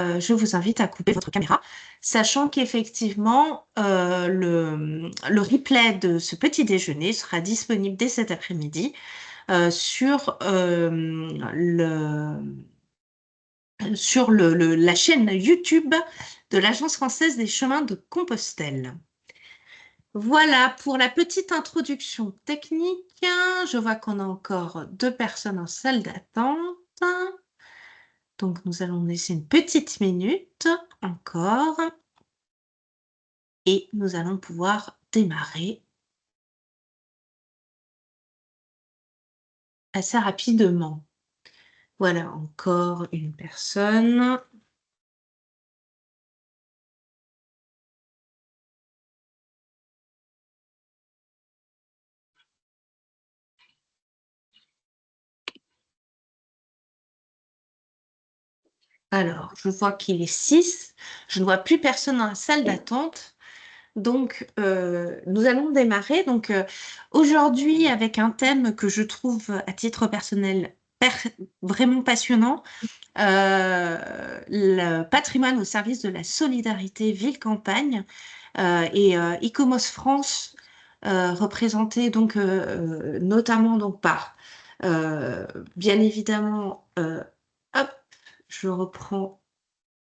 je vous invite à couper votre caméra, sachant qu'effectivement, le replay de ce petit déjeuner sera disponible dès cet après-midi sur, la chaîne YouTube de l'Agence française des chemins de Compostelle. Voilà pour la petite introduction technique. Je vois qu'on a encore 2 personnes en salle d'attente. Donc, nous allons laisser une petite minute encore et nous allons pouvoir démarrer assez rapidement. Voilà, encore une personne. Alors, je vois qu'il est 6. Je ne vois plus personne dans la salle d'attente. Donc, nous allons démarrer. Donc, aujourd'hui, avec un thème que je trouve, à titre personnel, vraiment passionnant, le patrimoine au service de la solidarité ville-campagne, et ICOMOS France, représenté donc notamment donc par, euh, bien évidemment, hop, je reprends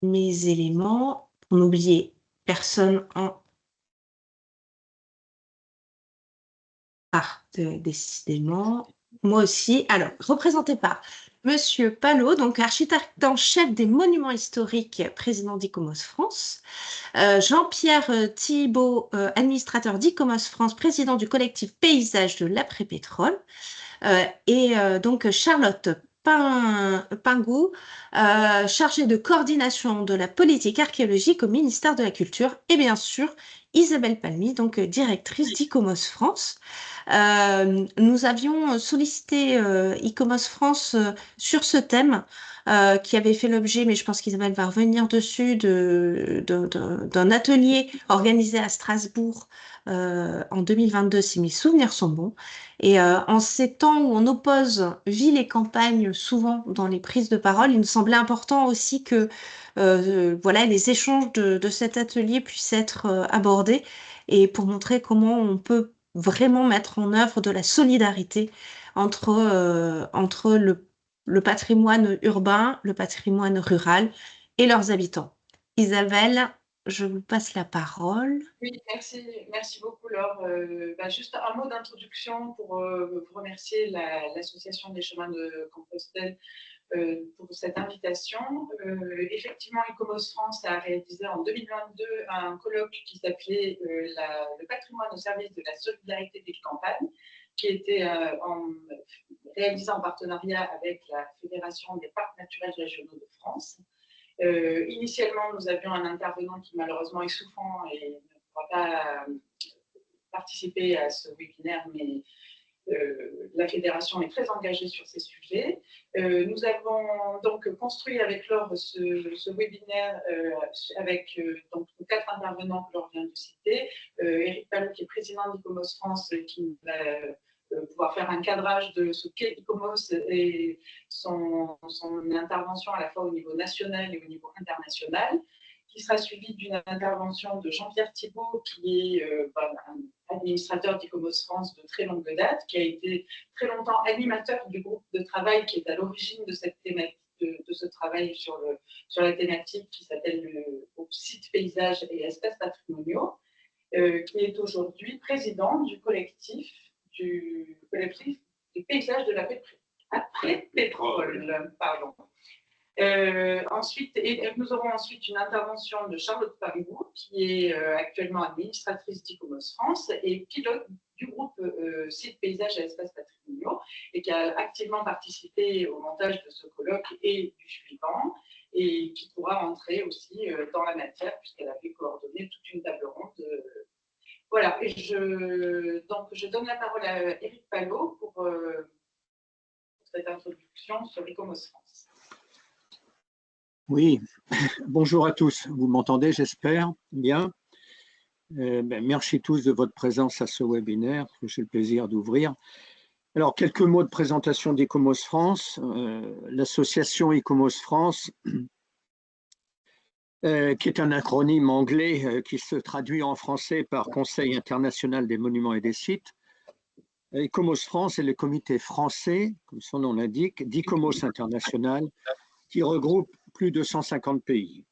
mes éléments pour n'oublier personne en... Ah, décidément. Moi aussi. Alors, représenté par Monsieur Palot, donc architecte en chef des monuments historiques, président d'ICOMOS France. Jean-Pierre Thibault, administrateur d'ICOMOS France, président du collectif Paysage de l'après-pétrole. Et donc Charlotte Pingou, chargée de coordination de la politique archéologique au ministère de la Culture. Et bien sûr, Isabelle Palmy, donc directrice d'ICOMOS France. Nous avions sollicité ICOMOS France sur ce thème qui avait fait l'objet, mais je pense qu'Isabelle va revenir dessus, d'un atelier organisé à Strasbourg en 2022, si mes souvenirs sont bons. Et en ces temps où on oppose ville et campagne souvent dans les prises de parole, il nous semblait important aussi que voilà, les échanges de cet atelier puissent être abordés et pour montrer comment on peut vraiment mettre en œuvre de la solidarité entre le patrimoine urbain, le patrimoine rural et leurs habitants. Isabelle, je vous passe la parole. Oui, merci beaucoup Laure. Juste un mot d'introduction pour vous remercier l'Association des chemins de Compostelle pour cette invitation. Effectivement, ICOMOS France a réalisé en 2022 un colloque qui s'appelait le patrimoine au service de la solidarité des campagnes, qui était réalisé en partenariat avec la Fédération des parcs naturels régionaux de France. Initialement, nous avions un intervenant qui malheureusement est souffrant et ne pourra pas participer à ce webinaire, mais la fédération est très engagée sur ces sujets. Nous avons donc construit avec Laure ce webinaire avec donc 4 intervenants que Laure vient de citer. Éric Palot, qui est président d'ICOMOS France, qui va pouvoir faire un cadrage de ce qu'est ICOMOS et son intervention à la fois au niveau national et au niveau international, qui sera suivi d'une intervention de Jean-Pierre Thibault, qui est un administrateur d'ICOMOS France de très longue date, qui a été très longtemps animateur du groupe de travail qui est à l'origine de cette thématique, de ce travail sur la thématique qui s'appelle le site paysages et espaces patrimoniaux, qui est aujourd'hui président du collectif des paysages de l'après-pétrole. Pardon. Nous aurons ensuite une intervention de Charlotte Pingou, qui est actuellement administratrice d'ICOMOS France et pilote du groupe Site Paysages et Espaces Patrimoniaux, et qui a activement participé au montage de ce colloque et du suivant, et qui pourra entrer aussi dans la matière, puisqu'elle a fait coordonner toute une table ronde. Voilà, et donc je donne la parole à Éric Palot pour cette introduction sur ICOMOS France. Oui, bonjour à tous. Vous m'entendez, j'espère bien. Merci tous de votre présence à ce webinaire que j'ai le plaisir d'ouvrir. Alors, quelques mots de présentation d'ICOMOS France. L'association ICOMOS France qui est un acronyme anglais qui se traduit en français par Conseil international des monuments et des sites. ICOMOS France est le comité français, comme son nom l'indique, d'ICOMOS International, qui regroupe plus de 150 pays.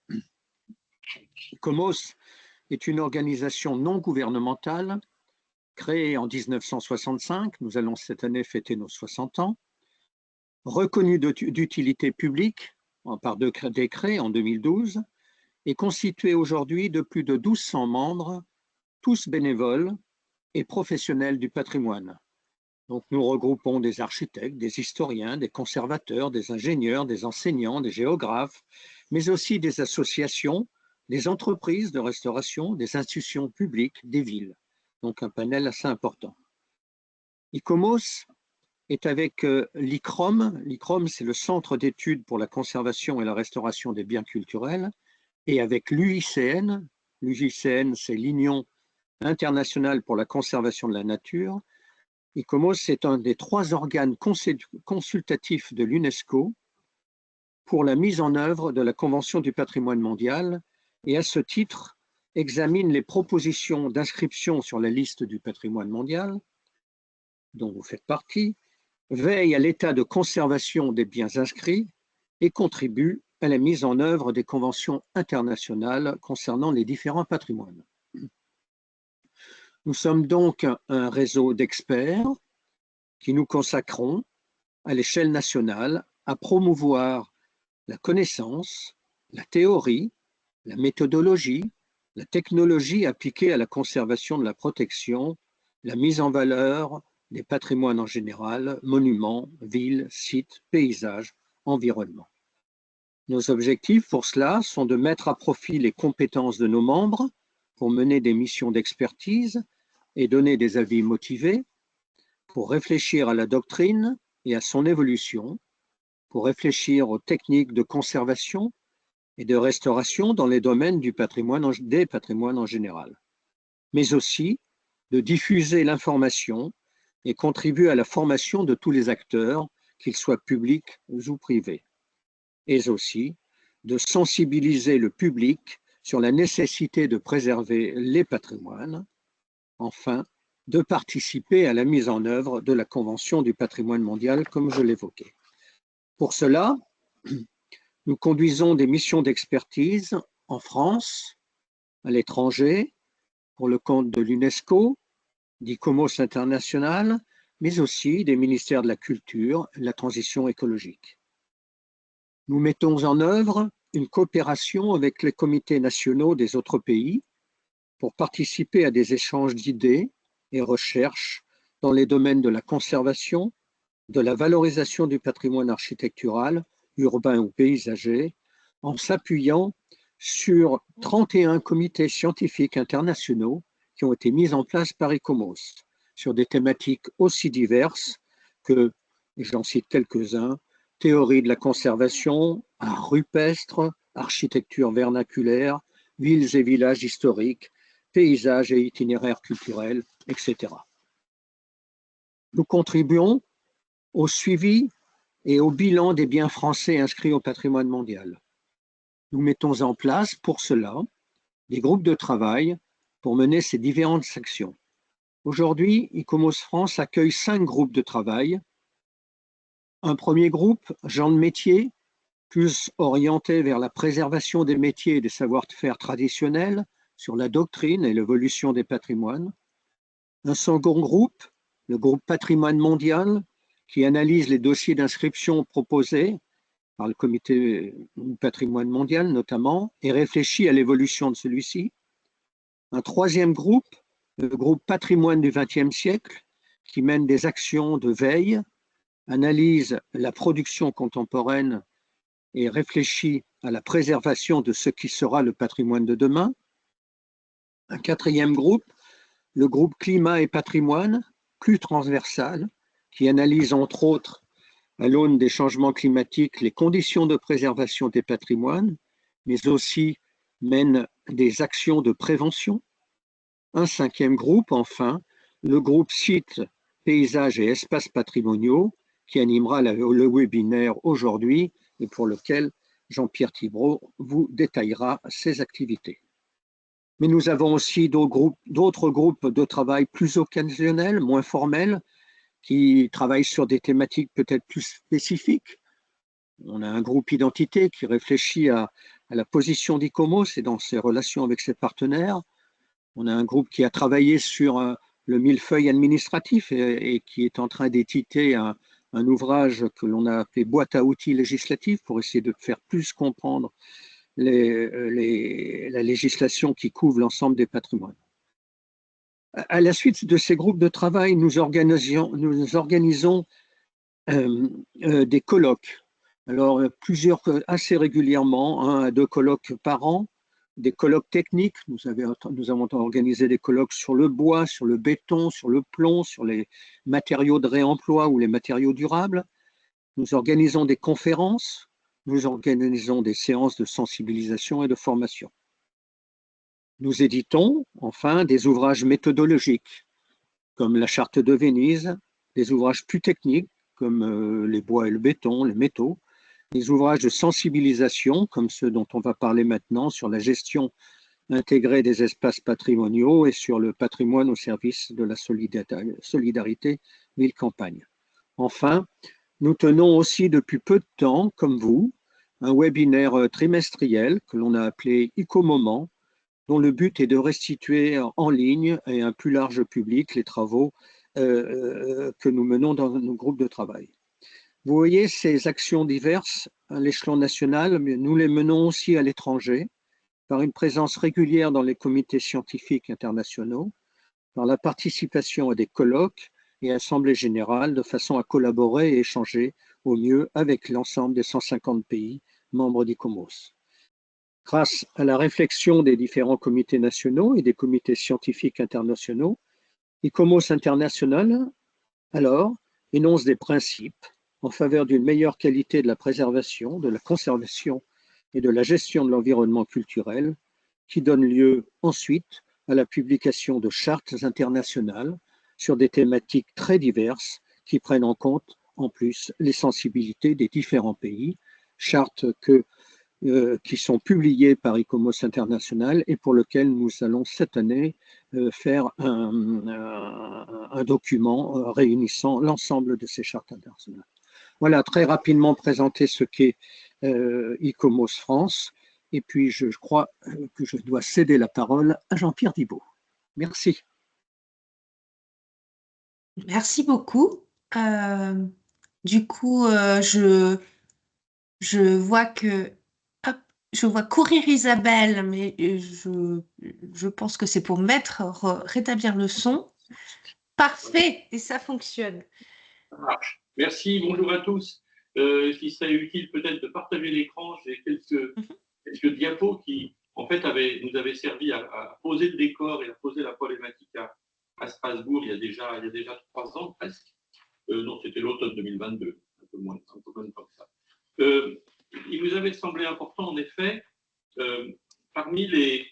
ICOMOS est une organisation non gouvernementale créée en 1965, nous allons cette année fêter nos 60 ans, reconnue d'utilité publique par décret en 2012, et constituée aujourd'hui de plus de 1200 membres, tous bénévoles et professionnels du patrimoine. Donc nous regroupons des architectes, des historiens, des conservateurs, des ingénieurs, des enseignants, des géographes, mais aussi des associations, des entreprises de restauration, des institutions publiques, des villes. Donc un panel assez important. ICOMOS est avec l'ICROM. L'ICROM, c'est le Centre d'études pour la conservation et la restauration des biens culturels, et avec l'UICN. L'UICN, c'est l'Union internationale pour la conservation de la nature. ICOMOS, c'est un des 3 organes consultatifs de l'UNESCO pour la mise en œuvre de la Convention du patrimoine mondial et à ce titre examine les propositions d'inscription sur la liste du patrimoine mondial, dont vous faites partie, veille à l'état de conservation des biens inscrits et contribue à la mise en œuvre des conventions internationales concernant les différents patrimoines. Nous sommes donc un réseau d'experts qui nous consacrons à l'échelle nationale à promouvoir la connaissance, la théorie, la méthodologie, la technologie appliquée à la conservation de la protection, la mise en valeur des patrimoines en général, monuments, villes, sites, paysages, environnement. Nos objectifs pour cela sont de mettre à profit les compétences de nos membres pour mener des missions d'expertise et donner des avis motivés, pour réfléchir à la doctrine et à son évolution, pour réfléchir aux techniques de conservation et de restauration dans les domaines des patrimoines en général, mais aussi de diffuser l'information et contribuer à la formation de tous les acteurs, qu'ils soient publics ou privés, et aussi de sensibiliser le public sur la nécessité de préserver les patrimoines, enfin, de participer à la mise en œuvre de la Convention du patrimoine mondial, comme je l'évoquais. Pour cela, nous conduisons des missions d'expertise en France, à l'étranger, pour le compte de l'UNESCO, d'ICOMOS International, mais aussi des ministères de la Culture et de la Transition écologique. Nous mettons en œuvre une coopération avec les comités nationaux des autres pays pour participer à des échanges d'idées et recherches dans les domaines de la conservation, de la valorisation du patrimoine architectural, urbain ou paysager, en s'appuyant sur 31 comités scientifiques internationaux qui ont été mis en place par ICOMOS sur des thématiques aussi diverses que, j'en cite quelques-uns, théorie de la conservation, art rupestre, architecture vernaculaire, villes et villages historiques, paysages et itinéraires culturels, etc. Nous contribuons au suivi et au bilan des biens français inscrits au patrimoine mondial. Nous mettons en place pour cela des groupes de travail pour mener ces différentes actions. Aujourd'hui, ICOMOS France accueille 5 groupes de travail. Un premier groupe, gens de métier, plus orienté vers la préservation des métiers et des savoir-faire traditionnels, sur la doctrine et l'évolution des patrimoines. Un second groupe, le groupe Patrimoine mondial, qui analyse les dossiers d'inscription proposés par le comité du patrimoine mondial notamment, et réfléchit à l'évolution de celui-ci. Un troisième groupe, le groupe Patrimoine du XXe siècle, qui mène des actions de veille, analyse la production contemporaine et réfléchit à la préservation de ce qui sera le patrimoine de demain. Un quatrième groupe, le groupe Climat et Patrimoine, plus transversal, qui analyse entre autres, à l'aune des changements climatiques, les conditions de préservation des patrimoines, mais aussi mène des actions de prévention. Un cinquième groupe, enfin, le groupe Sites, Paysages et Espaces patrimoniaux, qui animera le webinaire aujourd'hui et pour lequel Jean-Pierre Thibault vous détaillera ses activités. Mais nous avons aussi d'autres groupes de travail plus occasionnels, moins formels, qui travaillent sur des thématiques peut-être plus spécifiques. On a un groupe identité qui réfléchit à la position d'ICOMOS et dans ses relations avec ses partenaires. On a un groupe qui a travaillé sur le millefeuille administratif et qui est en train d'éditer un ouvrage que l'on a appelé boîte à outils législative pour essayer de faire plus comprendre la législation qui couvre l'ensemble des patrimoines. À la suite de ces groupes de travail, nous organisons des colloques. Alors, plusieurs assez régulièrement, 1 à 2 colloques par an, des colloques techniques. Nous avons organisé des colloques sur le bois, sur le béton, sur le plomb, sur les matériaux de réemploi ou les matériaux durables. Nous organisons des conférences, nous organisons des séances de sensibilisation et de formation. Nous éditons enfin des ouvrages méthodologiques comme la Charte de Venise, des ouvrages plus techniques comme les bois et le béton, les métaux, des ouvrages de sensibilisation comme ceux dont on va parler maintenant sur la gestion intégrée des espaces patrimoniaux et sur le patrimoine au service de la solidarité ville-campagne. Enfin, nous tenons aussi depuis peu de temps, comme vous, un webinaire trimestriel que l'on a appelé ICOMOMENT, dont le but est de restituer en ligne et à un plus large public les travaux que nous menons dans nos groupes de travail. Vous voyez ces actions diverses à l'échelon national, mais nous les menons aussi à l'étranger, par une présence régulière dans les comités scientifiques internationaux, par la participation à des colloques et assemblées générales, de façon à collaborer et échanger au mieux avec l'ensemble des 150 pays membres d'ICOMOS. Grâce à la réflexion des différents comités nationaux et des comités scientifiques internationaux, ICOMOS International, alors, énonce des principes en faveur d'une meilleure qualité de la préservation, de la conservation et de la gestion de l'environnement culturel, qui donnent lieu ensuite à la publication de chartes internationales sur des thématiques très diverses qui prennent en compte en plus les sensibilités des différents pays, chartes qui sont publiées par ICOMOS International et pour lesquelles nous allons cette année faire un document réunissant l'ensemble de ces chartes internationales. Voilà, très rapidement présenter ce qu'est ICOMOS France. Et puis, je crois que je dois céder la parole à Jean-Pierre Thibault. Merci. Merci beaucoup. Du coup, je vois que hop, je vois courir Isabelle, mais je pense que c'est pour rétablir le son. Parfait, et ça fonctionne. Ça marche. Merci, bonjour à tous. S'il serait utile peut-être de partager l'écran, j'ai quelques diapos qui, en fait, nous avaient servi à poser le décor et à poser la problématique à Strasbourg il y a déjà 3 ans presque. Non, c'était l'automne 2022, un peu moins de temps que ça. Il nous avait semblé important, en effet, parmi les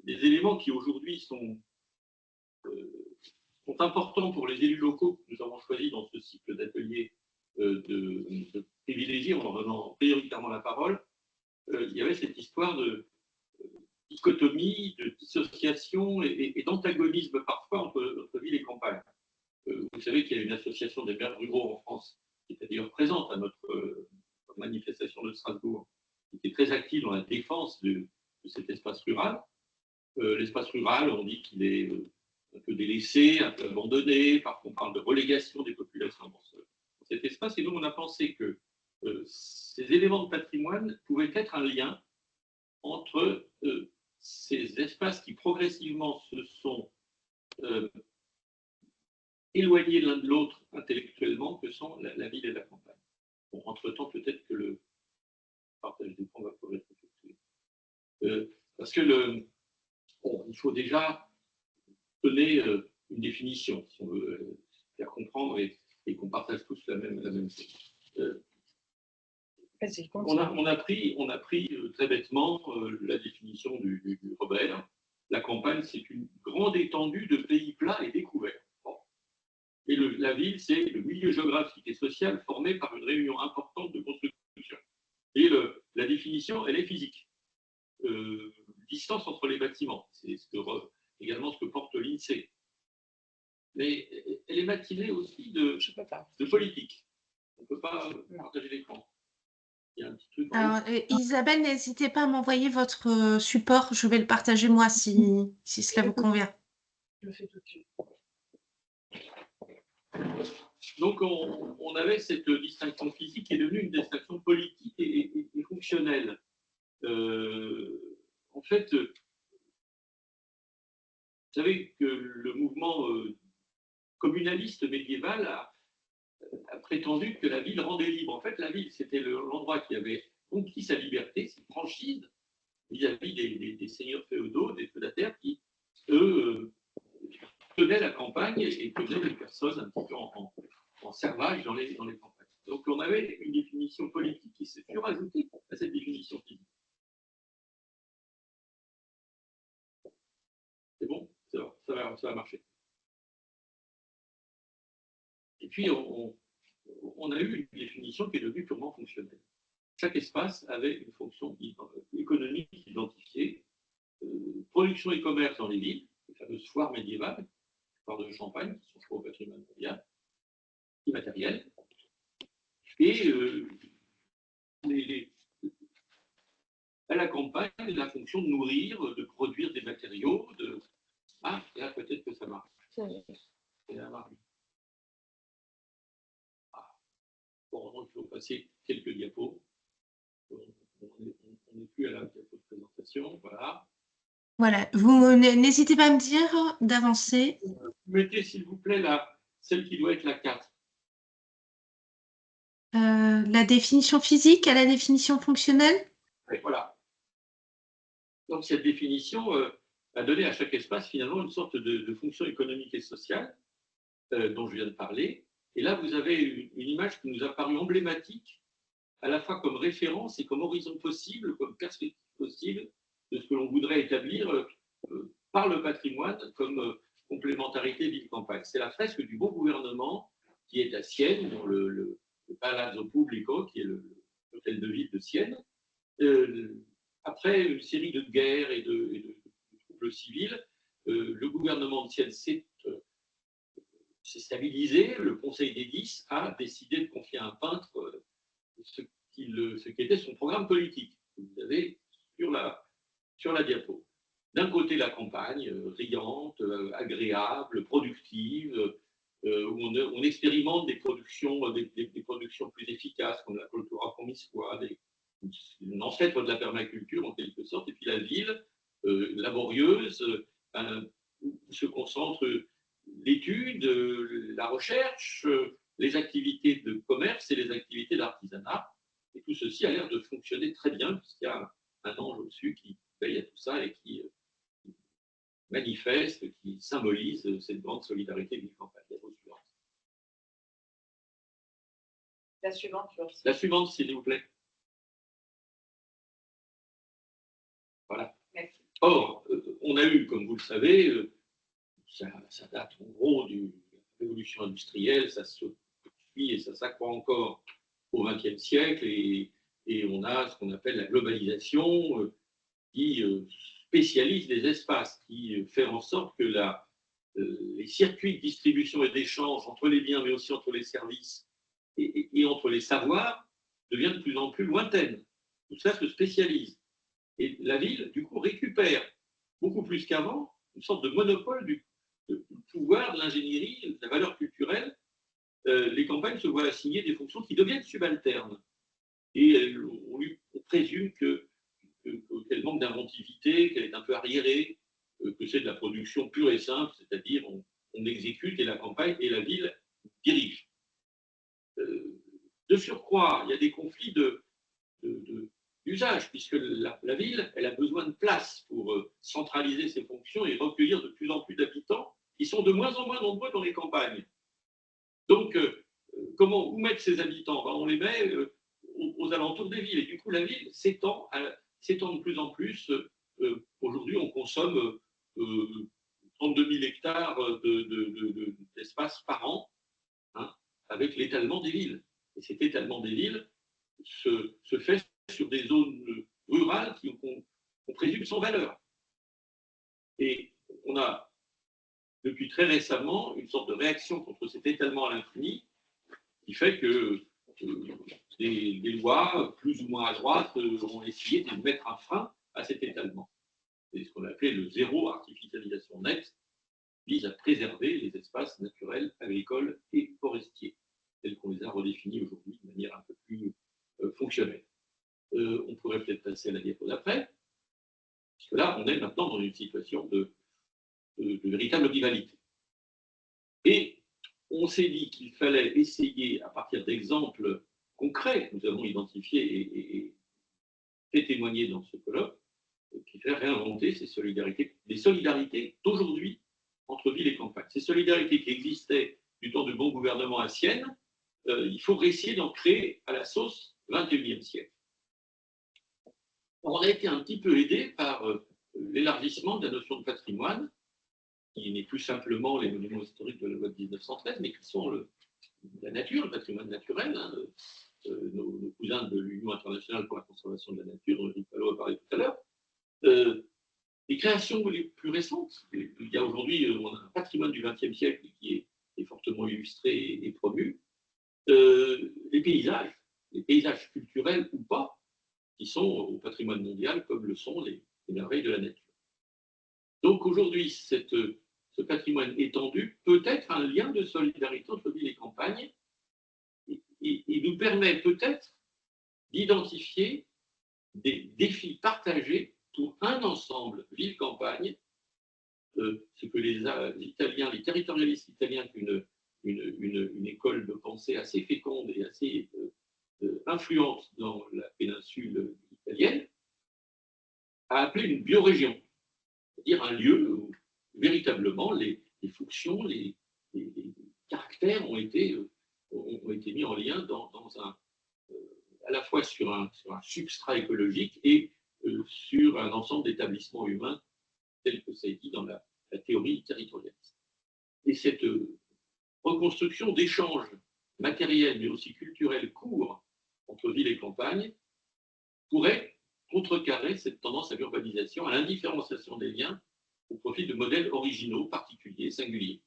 éléments qui aujourd'hui sont importants pour les élus locaux que nous avons choisi dans ce cycle d'ateliers de privilégier en leur donnant prioritairement la parole, il y avait cette histoire de dichotomie, de dissociation et d'antagonisme parfois entre ville et campagne. Vous savez qu'il y a une association des maires ruraux en France qui est d'ailleurs présente à notre manifestation de Strasbourg, qui est très active dans la défense de cet espace rural. L'espace rural, on dit qu'il est un peu délaissé, un peu abandonné, parfois on parle de relégation des populations dans cet espace, et nous on a pensé que ces éléments de patrimoine pouvaient être un lien entre ces espaces qui progressivement se sont éloignés l'un de l'autre intellectuellement, que sont la ville et la campagne. Bon, entre-temps, peut-être que le partage d'écran va pouvoir être effectué. Parce que il faut déjà donner une définition, si on veut faire comprendre et qu'on partage tous la même chose. On a pris très bêtement la définition du Robert. La campagne, c'est une grande étendue de pays plats et découverts. Bon. Et la ville, c'est le milieu géographique et social formé par une réunion importante de construction. Et la la définition, elle est physique. Distance entre les bâtiments, c'est également ce que porte l'INSEE. Mais elle est matinée aussi de politique. On ne peut pas partager l'écran. Il y a un petit truc. Alors, Isabelle, n'hésitez pas à m'envoyer votre support. Je vais le partager moi si cela vous convient. Je le fais tout de suite. Donc, on avait cette distinction physique qui est devenue une distinction politique et fonctionnelle. En fait, vous savez que le mouvement communaliste médiéval a prétendu que la ville rendait libre. En fait, la ville, c'était l'endroit qui avait conquis sa liberté, ses franchises, vis-à-vis des seigneurs féodaux, des feudataires qui, eux, tenaient la campagne et tenaient les personnes un petit peu en servage dans les campagnes. Donc, on avait une définition politique qui s'est surajoutée à cette définition physique. C'est bon, ça va marcher. Et puis, on a eu une définition qui est devenue purement fonctionnelle. Chaque espace avait une fonction économique identifiée. Production et commerce dans les villes, les fameuses foires médiévales, foires de Champagne, qui sont je crois au patrimoine mondial, immatériel. Et à la campagne, la fonction de nourrir, de produire des matériaux, Ah, là peut-être que ça marche. Et là, marche. Bon, il faut passer quelques diapos. On n'est plus à la diapo de présentation, voilà. Voilà, vous n'hésitez pas à me dire d'avancer. Mettez s'il vous plaît celle qui doit être la 4. La définition physique à la définition fonctionnelle. Et voilà. Donc cette définition a donné à chaque espace finalement une sorte de fonction économique et sociale dont je viens de parler. Et là, vous avez une image qui nous a paru emblématique, à la fois comme référence et comme horizon possible, comme perspective possible de ce que l'on voudrait établir par le patrimoine comme complémentarité ville-campagne. C'est la fresque du Bon Gouvernement qui est à Sienne, dans le Palazzo Pubblico, qui est l'hôtel de ville de Sienne. Après une série de guerres et de troubles civils, le gouvernement de Sienne s'est stabilisé. Le Conseil des 10 a décidé de confier à un peintre ce qui était son programme politique. Vous avez sur la diapo. D'un côté, la campagne, riante, agréable, productive, où on expérimente des productions plus efficaces, comme la cultura promiscua, un ancêtre de la permaculture en quelque sorte, et puis la ville, laborieuse, où se concentre l'étude, la recherche, les activités de commerce et les activités d'artisanat. Et tout ceci a l'air de fonctionner très bien, puisqu'il y a un ange au-dessus qui veille à tout ça et qui manifeste, qui symbolise cette grande solidarité ville-campagne. La suivante, La suivante, s'il vous plaît. Voilà. Merci. Or, on a eu, comme vous le savez, ça date en gros de la révolution industrielle, ça se poursuit et ça s'accroît encore au XXe siècle, et on a ce qu'on appelle la globalisation qui spécialise les espaces, qui fait en sorte que les circuits de distribution et d'échange entre les biens, mais aussi entre les services et entre les savoirs, deviennent de plus en plus lointaines. Tout ça se spécialise. Et la ville, du coup, récupère beaucoup plus qu'avant une sorte de monopole du pouvoir, de l'ingénierie, de la valeur culturelle. Les campagnes se voient assigner des fonctions qui deviennent subalternes. Et on présume qu'elle manque d'inventivité, qu'elle est un peu arriérée, que c'est de la production pure et simple, c'est-à-dire on exécute et la campagne et la ville dirige. De surcroît, il y a des conflits d'usage, puisque la ville, elle a besoin de place pour centraliser ses fonctions et recueillir de plus en plus d'habitants qui sont de moins en moins nombreux dans les campagnes. Donc, où mettre ces habitants? On les met aux alentours des villes. Et du coup, la ville s'étend de plus en plus. Aujourd'hui, on consomme 32 000 hectares d'espace par an, hein, avec l'étalement des villes. Et cet étalement des villes se fait sur des zones rurales qu'on présume sans valeur. Et on a, depuis très récemment, une sorte de réaction contre cet étalement à l'infini qui fait que des lois, plus ou moins à droite, ont essayé de mettre un frein à cet étalement. C'est ce qu'on a appelé le zéro artificialisation nette, vise à préserver les espaces naturels, agricoles et forestiers, tels qu'on les a redéfinis aujourd'hui de manière un peu plus fonctionnelle. On pourrait peut-être passer à la diapo d'après, puisque là, on est maintenant dans une situation de véritable rivalité. Et on s'est dit qu'il fallait essayer, à partir d'exemples concrets que nous avons identifiés et fait témoigner dans ce colloque, qu'il fallait réinventer ces solidarités, les solidarités d'aujourd'hui entre ville et campagne. Ces solidarités qui existaient du temps du bon gouvernement à Sienne, il faut essayer d'en créer à la sauce 21e siècle. On a été un petit peu aidé par l'élargissement de la notion de patrimoine, qui n'est plus simplement les monuments historiques de la loi de 1913, mais qui sont la nature, le patrimoine naturel. Hein, nos cousins de l'Union internationale pour la conservation de la nature, Henri Palot a parlé tout à l'heure. Les créations les plus récentes, il y a aujourd'hui un patrimoine du XXe siècle qui est fortement illustré et promu. Les paysages culturels ou pas, qui sont au patrimoine mondial comme le sont les merveilles de la nature. Donc aujourd'hui, ce patrimoine étendu peut être un lien de solidarité entre ville et campagne. Il nous permet peut-être d'identifier des défis partagés pour un ensemble ville-campagne, ce que les Italiens, les territorialistes italiens, une école de pensée assez féconde et assez influente dans la péninsule italienne, a appelé une biorégion, c'est-à-dire un lieu où véritablement les fonctions, les caractères ont été mis en lien à la fois sur un substrat écologique et sur un ensemble d'établissements humains tel que ça est dit dans la théorie territorialiste. Et cette reconstruction d'échanges matériels mais aussi culturels courts entre ville et campagne pourrait contrecarrer cette tendance à l'urbanisation, à l'indifférenciation des liens au profit de modèles originaux, particuliers, singuliers.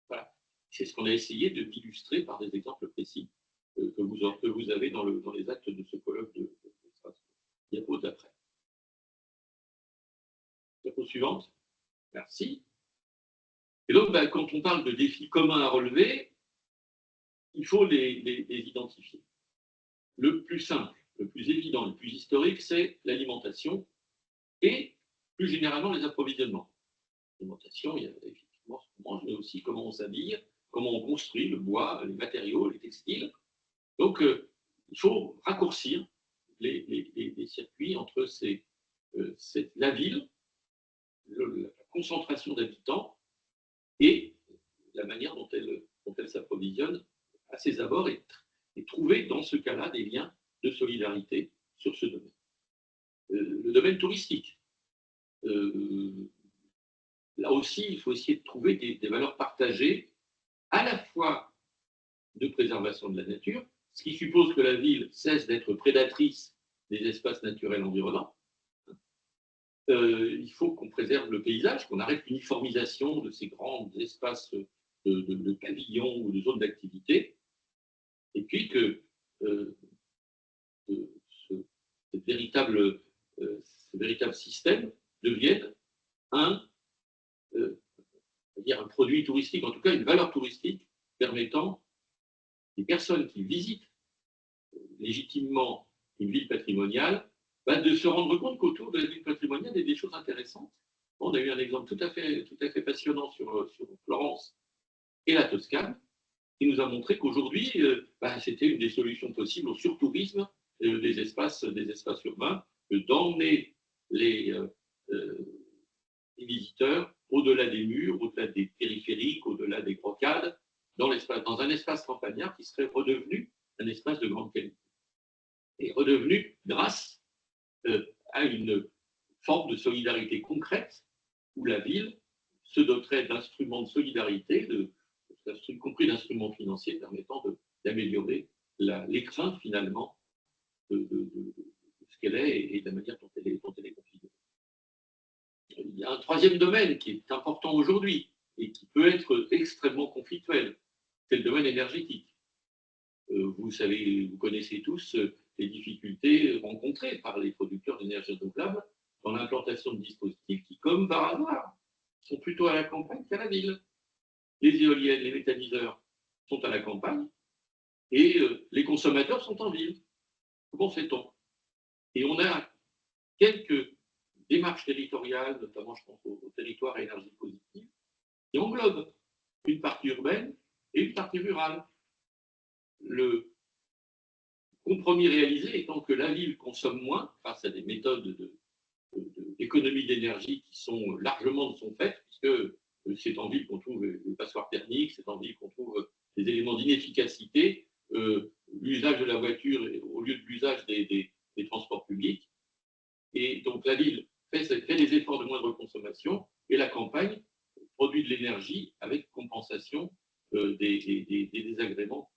Voilà. C'est ce qu'on a essayé d'illustrer par des exemples précis que vous avez dans les actes de ce colloque de Strasbourg. Diapo d'après. Diapo suivante. Merci. Et donc, quand on parle de défis communs à relever, il faut les identifier. Le plus simple, le plus évident, le plus historique, c'est l'alimentation et plus généralement les approvisionnements. L'alimentation, il y a effectivement ce qu'on mange, mais aussi comment on s'habille, comment on construit le bois, les matériaux, les textiles. Donc, il faut raccourcir les circuits entre la ville, la concentration d'habitants et la manière dont elle s'approvisionne à ses abords et trouver dans ce cas-là des liens de solidarité sur ce domaine. Le domaine touristique. Là aussi, il faut essayer de trouver des valeurs partagées à la fois de préservation de la nature, ce qui suppose que la ville cesse d'être prédatrice des espaces naturels environnants. Il faut qu'on préserve le paysage, qu'on arrête l'uniformisation de ces grands espaces de pavillons ou de zones d'activité, et puis que ce véritable système devienne un produit touristique, en tout cas une valeur touristique permettant les personnes qui visitent légitimement une ville patrimoniale de se rendre compte qu'autour de la ville patrimoniale, il y a des choses intéressantes. On a eu un exemple tout à fait passionnant sur Florence et la Toscane, qui nous a montré qu'aujourd'hui, c'était une des solutions possibles au surtourisme des espaces urbains, d'emmener les visiteurs au-delà des murs, au-delà des périphériques, au-delà des rocades, dans un espace campagnard qui serait redevenu un espace de grande qualité. Et redevenu grâce à une forme de solidarité concrète où la ville se doterait d'instruments de solidarité, y compris d'instruments financiers permettant d'améliorer l'écrin finalement de ce qu'elle est et de la manière dont elle est configurée. Il y a un troisième domaine qui est important aujourd'hui et qui peut être extrêmement conflictuel, c'est le domaine énergétique. Vous savez, vous connaissez tous les difficultés rencontrées par les producteurs d'énergie renouvelable dans l'implantation de dispositifs qui, comme par hasard, sont plutôt à la campagne qu'à la ville. Les éoliennes, les méthaniseurs sont à la campagne et les consommateurs sont en ville. Comment fait-on? Et on a quelques démarches territoriales, notamment je pense au territoire à énergie positive, qui englobent une partie urbaine et une partie rurale. Le compromis réalisé étant que la ville consomme moins grâce à des méthodes d'économie d'énergie qui sont largement de son fait, puisque c'est en ville qu'on trouve les passoires thermiques, c'est en ville qu'on trouve des éléments d'inefficacité, l'usage de la voiture au lieu de l'usage des transports publics. Et donc la ville fait des efforts de moindre consommation et la campagne produit de l'énergie avec compensation des désagréments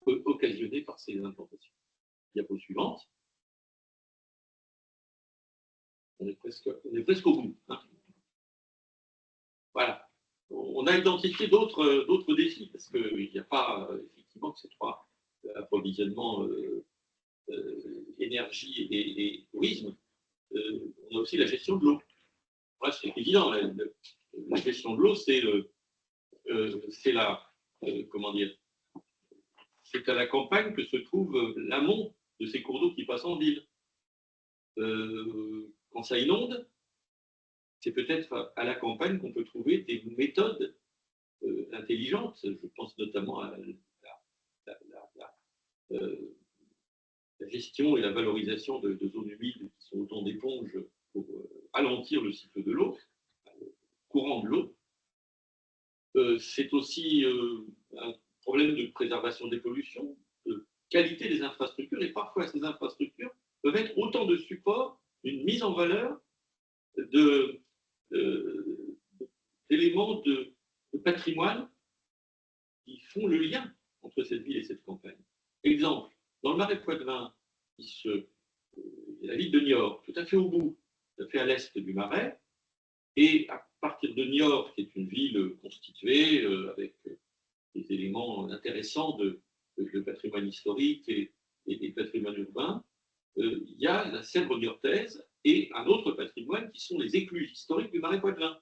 occasionnés par ces implantations. Diapo suivante. On est presque au bout. Hein. Voilà. On a identifié d'autres défis, parce qu'il n'y a pas effectivement que ces trois approvisionnements énergie et tourisme. On a aussi la gestion de l'eau. Voilà, c'est évident, la gestion de l'eau, c'est comment dire, c'est à la campagne que se trouve l'amont de ces cours d'eau qui passent en ville. Quand ça inonde, c'est peut-être à la campagne qu'on peut trouver des méthodes intelligentes. Je pense notamment à la gestion et la valorisation de zones humides qui sont autant d'éponges pour ralentir le cycle de l'eau, le courant de l'eau. C'est aussi un problème de préservation des pollutions, de qualité des infrastructures, et parfois ces infrastructures peuvent être autant de supports d'une mise en valeur d'éléments de patrimoine qui font le lien entre cette ville et cette campagne. Exemple, dans le Marais Poitevin, la ville de Niort, tout à fait au bout, tout à fait à l'est du Marais, et à partir de Niort, qui est une ville constituée avec des éléments intéressants de patrimoine historique et de patrimoine urbain, il y a la Sèvre niortaise et un autre patrimoine qui sont les écluses historiques du Marais Poitevin,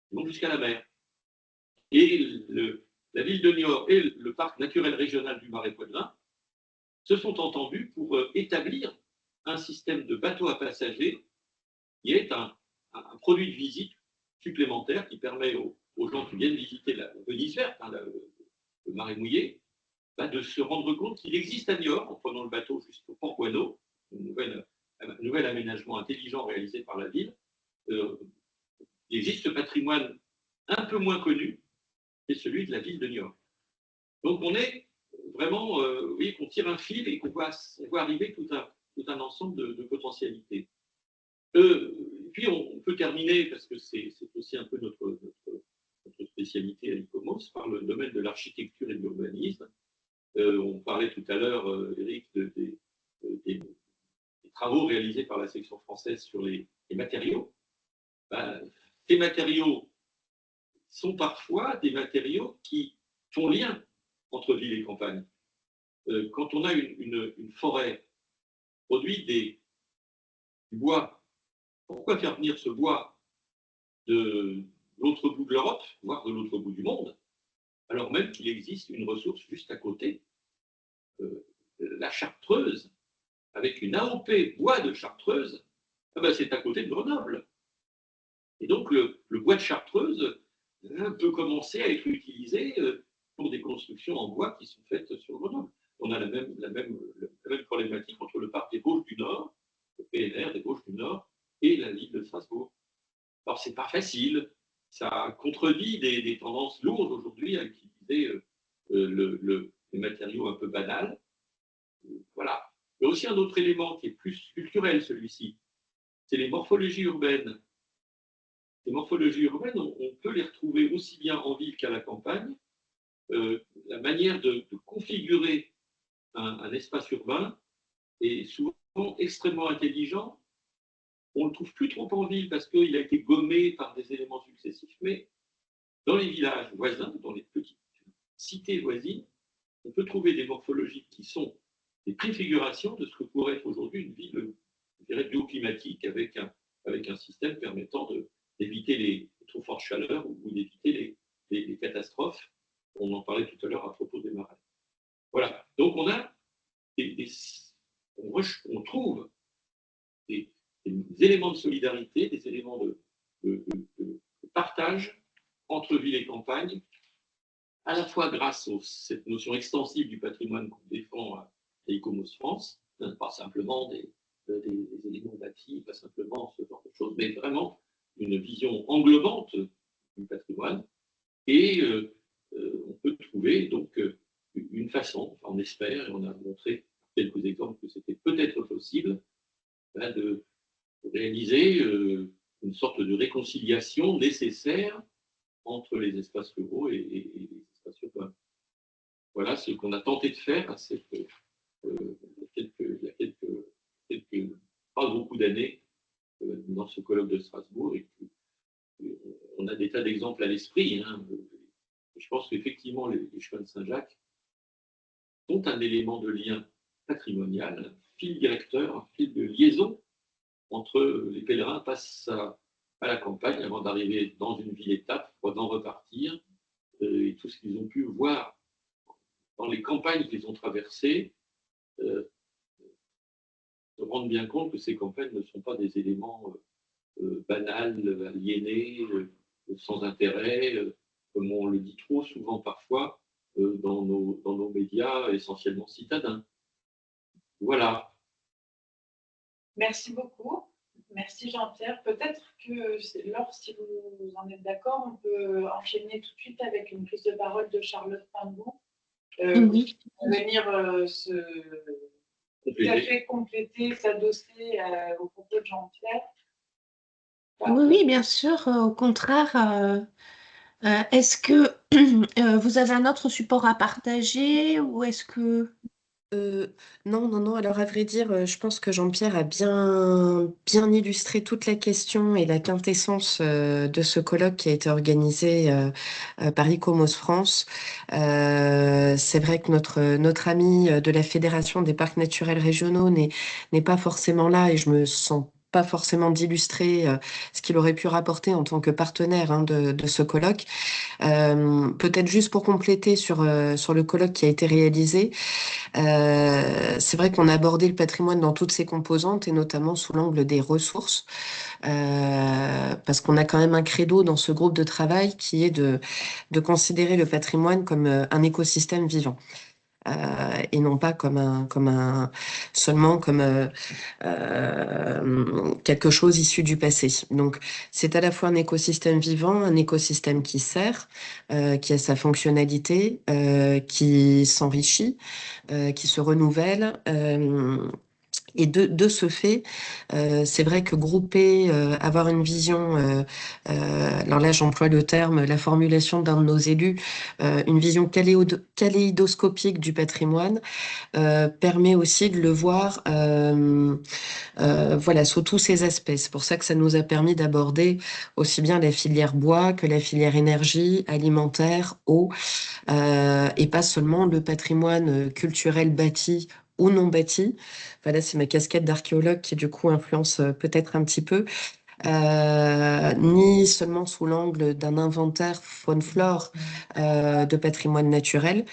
qui vont jusqu'à la mer. Et la ville de Niort et le parc naturel régional du Marais Poitevin se sont entendus pour établir un système de bateaux à passagers qui est un produit de visite supplémentaire qui permet aux gens qui viennent visiter la Venise verte, le Marais mouillé, de se rendre compte qu'il existe à Niort, en prenant le bateau jusqu'au Port Guano, un nouvel aménagement intelligent réalisé par la ville. Il existe ce patrimoine un peu moins connu, c'est celui de la ville de Niort. Donc on est vraiment, vous voyez qu'on tire un fil et qu'on voit arriver tout un ensemble de potentialités. Puis on peut terminer, parce que c'est aussi un peu notre spécialité à l'ICOMOS, par le domaine de l'architecture et de l'urbanisme. On parlait tout à l'heure, Eric, des travaux réalisés par la section française sur les matériaux. Ces matériaux sont parfois des matériaux qui font lien entre ville et campagne. Quand on a une forêt produit du bois, pourquoi faire venir ce bois de l'autre bout de l'Europe, voire de l'autre bout du monde, alors même qu'il existe une ressource juste à côté, la Chartreuse, avec une AOP bois de Chartreuse, c'est à côté de Grenoble. Et donc le bois de Chartreuse peut commencer à être utilisé pour des constructions en bois qui sont faites sur Grenoble. On a la même problématique entre le parc des Vosges du Nord, le PNR des Vosges du Nord, et la ville de Strasbourg. Alors, c'est pas facile, ça contredit des tendances lourdes aujourd'hui à utiliser les matériaux un peu banals. Voilà. Il y a aussi un autre élément qui est plus culturel, celui-ci, c'est les morphologies urbaines. Les morphologies urbaines, on peut les retrouver aussi bien en ville qu'à la campagne. La manière de configurer un espace urbain est souvent extrêmement intelligent. On ne le trouve plus trop en ville parce qu'il a été gommé par des éléments successifs, mais dans les villages voisins, dans les petites cités voisines, on peut trouver des morphologies qui sont des préfigurations de ce que pourrait être aujourd'hui une ville, je dirais, bioclimatique avec un système permettant d'éviter les trop fortes chaleurs ou d'éviter les catastrophes. On en parlait tout à l'heure à propos des marais. Voilà. Donc on a on trouve des éléments de solidarité, des éléments de partage entre ville et campagne, à la fois grâce à cette notion extensive du patrimoine qu'on défend à Icomos France, pas simplement des éléments bâtis, pas simplement ce genre de choses, mais vraiment une vision englobante du patrimoine. Et on peut trouver donc une façon, on espère, et on a montré quelques exemples que c'était peut-être possible, de réaliser une sorte de réconciliation nécessaire entre les espaces ruraux et les espaces urbains. Voilà ce qu'on a tenté de faire il y a pas beaucoup d'années dans ce colloque de Strasbourg. Et on a des tas d'exemples à l'esprit. Hein. Je pense qu'effectivement, les chemins de Saint-Jacques sont un élément de lien patrimonial, un fil directeur, un fil de liaison entre les pèlerins passent à la campagne avant d'arriver dans une ville-étape, pour d'en repartir, et tout ce qu'ils ont pu voir dans les campagnes qu'ils ont traversées, se rendent bien compte que ces campagnes ne sont pas des éléments banals, aliénés, sans intérêt, comme on le dit trop souvent parfois dans nos médias essentiellement citadins. Voilà. Merci beaucoup. Merci Jean-Pierre. Peut-être que, Laure, si vous en êtes d'accord, on peut enchaîner tout de suite avec une prise de parole de Charlotte Pingou. Oui. Venir tout à fait compléter, s'adosser aux propos de Jean-Pierre. Oui, bien sûr. Au contraire, est-ce que vous avez un autre support à partager ou est-ce que... Non. Alors, à vrai dire, je pense que Jean-Pierre a bien illustré toute la question et la quintessence de ce colloque qui a été organisé par Icomos France. C'est vrai que notre ami de la Fédération des parcs naturels régionaux n'est pas forcément là et je me sens pas forcément d'illustrer ce qu'il aurait pu rapporter en tant que partenaire de ce colloque. Peut-être juste pour compléter sur le colloque qui a été réalisé. C'est vrai qu'on a abordé le patrimoine dans toutes ses composantes et notamment sous l'angle des ressources, parce qu'on a quand même un credo dans ce groupe de travail qui est de considérer le patrimoine comme un écosystème vivant. Et non pas seulement comme quelque chose issu du passé. Donc, c'est à la fois un écosystème vivant, un écosystème qui sert, qui a sa fonctionnalité, qui s'enrichit, qui se renouvelle. Et de ce fait, c'est vrai que grouper, avoir une vision, alors là j'emploie le terme, la formulation d'un de nos élus, une vision kaléidoscopique du patrimoine, permet aussi de le voir voilà, sous tous ces aspects. C'est pour ça que ça nous a permis d'aborder aussi bien la filière bois que la filière énergie, alimentaire, eau, et pas seulement le patrimoine culturel bâti ou non bâti. Voilà, c'est ma casquette d'archéologue qui du coup influence peut-être un petit peu. Ni seulement sous l'angle d'un inventaire faune-flore de patrimoine naturel.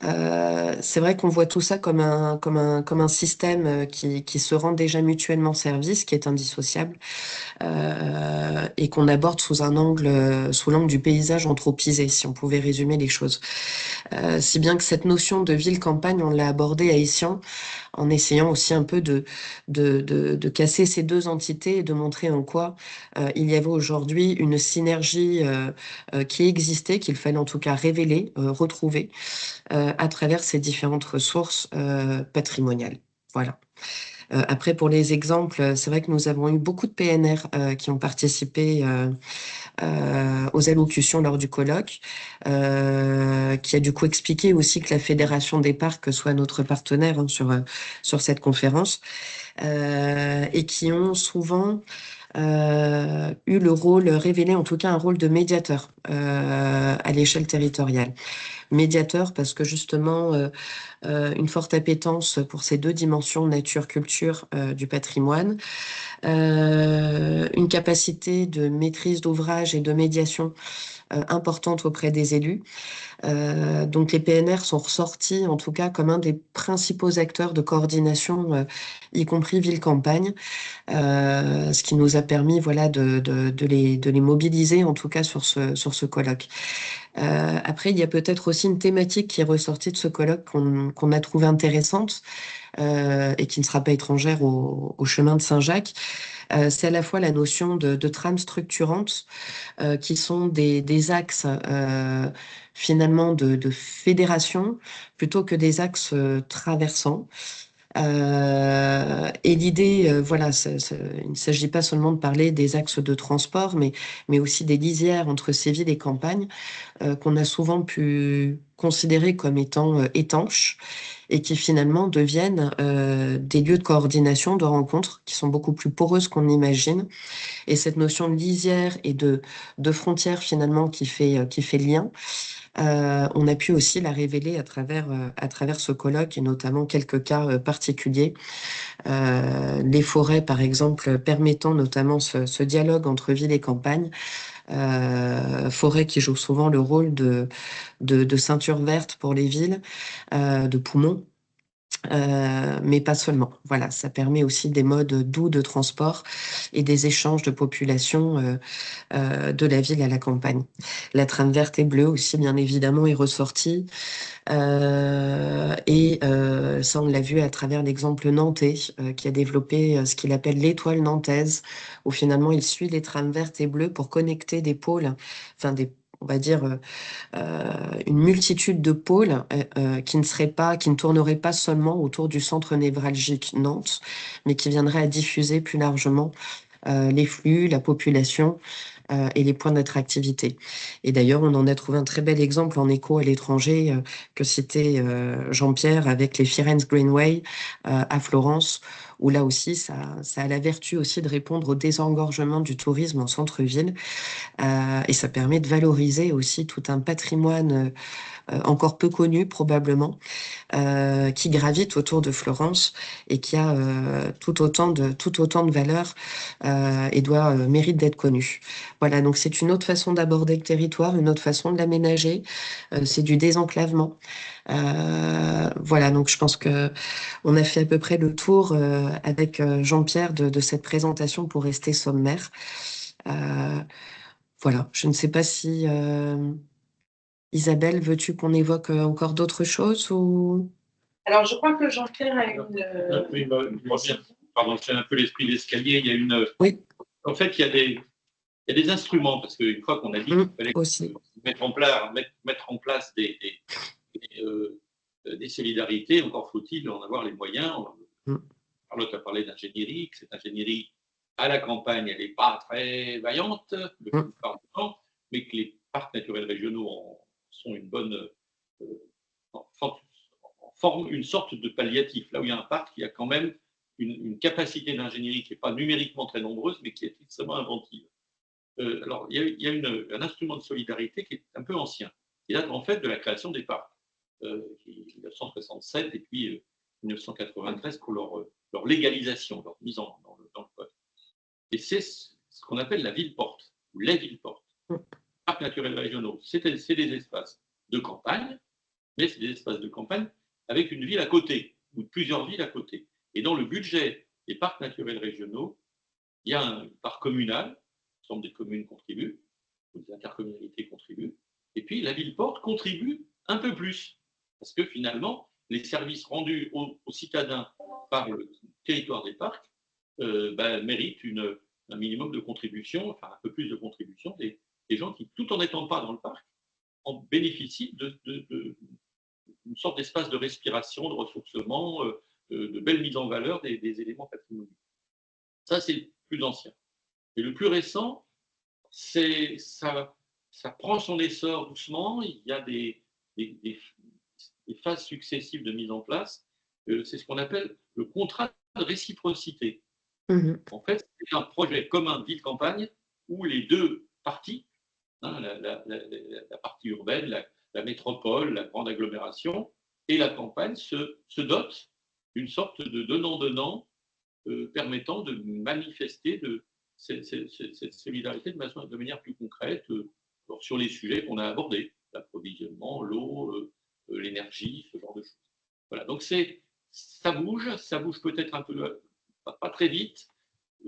C'est vrai qu'on voit tout ça comme un système qui se rend déjà mutuellement service, qui est indissociable, et qu'on aborde sous l'angle du paysage anthropisé, si on pouvait résumer les choses. Si bien que cette notion de ville-campagne, on l'a abordée à Essian, en essayant aussi un peu de casser ces deux entités et de montrer en quoi il y avait aujourd'hui une synergie qui existait, qu'il fallait en tout cas révéler, retrouver, à travers ces différentes ressources patrimoniales. Voilà. Après, pour les exemples, c'est vrai que nous avons eu beaucoup de PNR qui ont participé aux allocutions lors du colloque, qui a du coup expliqué aussi que la Fédération des parcs soit notre partenaire sur cette conférence, et qui ont souvent eu le rôle, révélé en tout cas un rôle de médiateur à l'échelle territoriale. Médiateur parce que justement, une forte appétence pour ces deux dimensions nature-culture du patrimoine, une capacité de maîtrise d'ouvrage et de médiation importante auprès des élus. Donc les PNR sont ressortis en tout cas comme un des principaux acteurs de coordination, y compris ville-campagne, ce qui nous a permis voilà, de les mobiliser en tout cas sur ce colloque. Après, il y a peut-être aussi une thématique qui est ressortie de ce colloque qu'on a trouvé intéressante, et qui ne sera pas étrangère au chemin de Saint-Jacques. C'est à la fois la notion de trame structurante, qui sont des axes finalement de fédération plutôt que des axes traversants. Et l'idée, voilà, il ne s'agit pas seulement de parler des axes de transport, mais aussi des lisières entre ces villes et campagnes, qu'on a souvent pu considérer comme étant étanches et qui finalement deviennent des lieux de coordination, de rencontres, qui sont beaucoup plus poreuses qu'on imagine. Et cette notion de lisière et de frontière finalement qui fait lien, on a pu aussi la révéler à travers ce colloque et notamment quelques cas particuliers. Les forêts, par exemple, permettant notamment ce dialogue entre ville et campagne. Forêts qui jouent souvent le rôle de ceinture verte pour les villes, de poumons. Mais pas seulement. Voilà, ça permet aussi des modes doux de transport et des échanges de population de la ville à la campagne. La trame verte et bleue aussi, bien évidemment, est ressortie. Et ça, on l'a vu à travers l'exemple nantais, qui a développé ce qu'il appelle l'étoile nantaise, où finalement il suit les trames vertes et bleues pour connecter des pôles, enfin on va dire une multitude de pôles qui ne tourneraient pas seulement autour du centre névralgique Nantes, mais qui viendraient à diffuser plus largement les flux, la population et les points d'attractivité. Et d'ailleurs, on en a trouvé un très bel exemple en écho à l'étranger que citait Jean-Pierre avec les Firenze Greenway à Florence, où là aussi, ça a la vertu aussi de répondre au désengorgement du tourisme en centre-ville, et ça permet de valoriser aussi tout un patrimoine encore peu connu probablement, qui gravite autour de Florence et qui a tout autant de valeur et mérite d'être connu. Voilà, donc c'est une autre façon d'aborder le territoire, une autre façon de l'aménager. C'est du désenclavement. Voilà, donc je pense que on a fait à peu près le tour avec Jean-Pierre de cette présentation pour rester sommaire. Voilà, je ne sais pas si Isabelle, veux-tu qu'on évoque encore d'autres choses ou... Alors, je crois que Jean-Pierre a une... Oui, je vois bien. Pardon, c'est un peu l'esprit d'escalier. Il y a une... Oui. En fait, il y a des instruments, parce qu'une fois qu'on a dit qu'il fallait aussi mettre en place des solidarités, encore faut-il en avoir les moyens. Charlotte a parlé d'ingénierie, que cette ingénierie à la campagne, elle n'est pas très vaillante, le plupart du temps, mais que les parcs naturels régionaux sont une bonne... forment une sorte de palliatif. Là où il y a un parc, il y a quand même une capacité d'ingénierie qui n'est pas numériquement très nombreuse, mais qui est extrêmement inventive. Alors, il y a un instrument de solidarité qui est un peu ancien, qui date en fait de la création des parcs, 1967 et puis 1993 pour leur légalisation, leur mise dans le code. Et c'est ce qu'on appelle la ville-porte, ou les villes-portes. Parcs naturels régionaux, c'est des espaces de campagne, mais c'est des espaces de campagne avec une ville à côté, ou plusieurs villes à côté. Et dans le budget des parcs naturels régionaux, il y a un parc communal, l'ensemble des communes contribuent, les intercommunalités contribuent, et puis la ville-porte contribue un peu plus, parce que finalement, les services rendus aux citadins par le territoire des parcs méritent un minimum de contribution, enfin un peu plus de contribution des gens qui, tout en n'étant pas dans le parc, en bénéficient d'une sorte d'espace de respiration, de ressourcement, de belle mise en valeur des éléments patrimoniaux. Ça, c'est le plus ancien. Et le plus récent, ça prend son essor doucement. Il y a des phases successives de mise en place. C'est ce qu'on appelle le contrat de réciprocité. En fait, c'est un projet commun de ville-campagne où les deux parties, la partie urbaine, la métropole, la grande agglomération et la campagne se dotent d'une sorte de donnant-donnant permettant de manifester cette solidarité de manière plus concrète sur les sujets qu'on a abordés, l'approvisionnement, l'eau, l'énergie, ce genre de choses. Voilà, donc ça bouge peut-être un peu, pas très vite.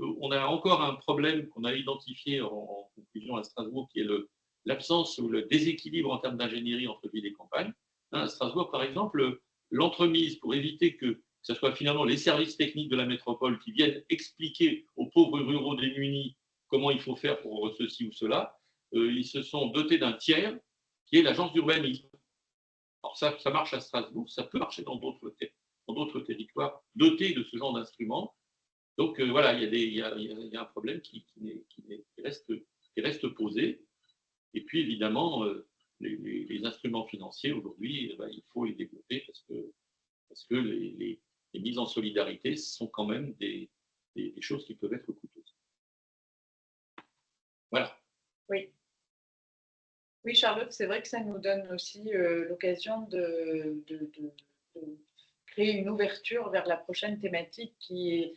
On a encore un problème qu'on a identifié en conclusion à Strasbourg, qui est l'absence ou le déséquilibre en termes d'ingénierie entre ville et campagne. À Strasbourg, par exemple, l'entremise pour éviter que ce soit finalement les services techniques de la métropole qui viennent expliquer aux pauvres ruraux démunis comment il faut faire pour ceci ou cela, ils se sont dotés d'un tiers qui est l'agence d'urbanisme. Alors ça marche à Strasbourg, ça peut marcher dans d'autres territoires dotés de ce genre d'instruments. Donc voilà, il y a un problème qui reste posé. Et puis évidemment, les instruments financiers aujourd'hui, il faut les développer parce que les mises en solidarité sont quand même des choses qui peuvent être coûteuses. Voilà. Oui. Oui, Charlotte, c'est vrai que ça nous donne aussi l'occasion de créer une ouverture vers la prochaine thématique qui est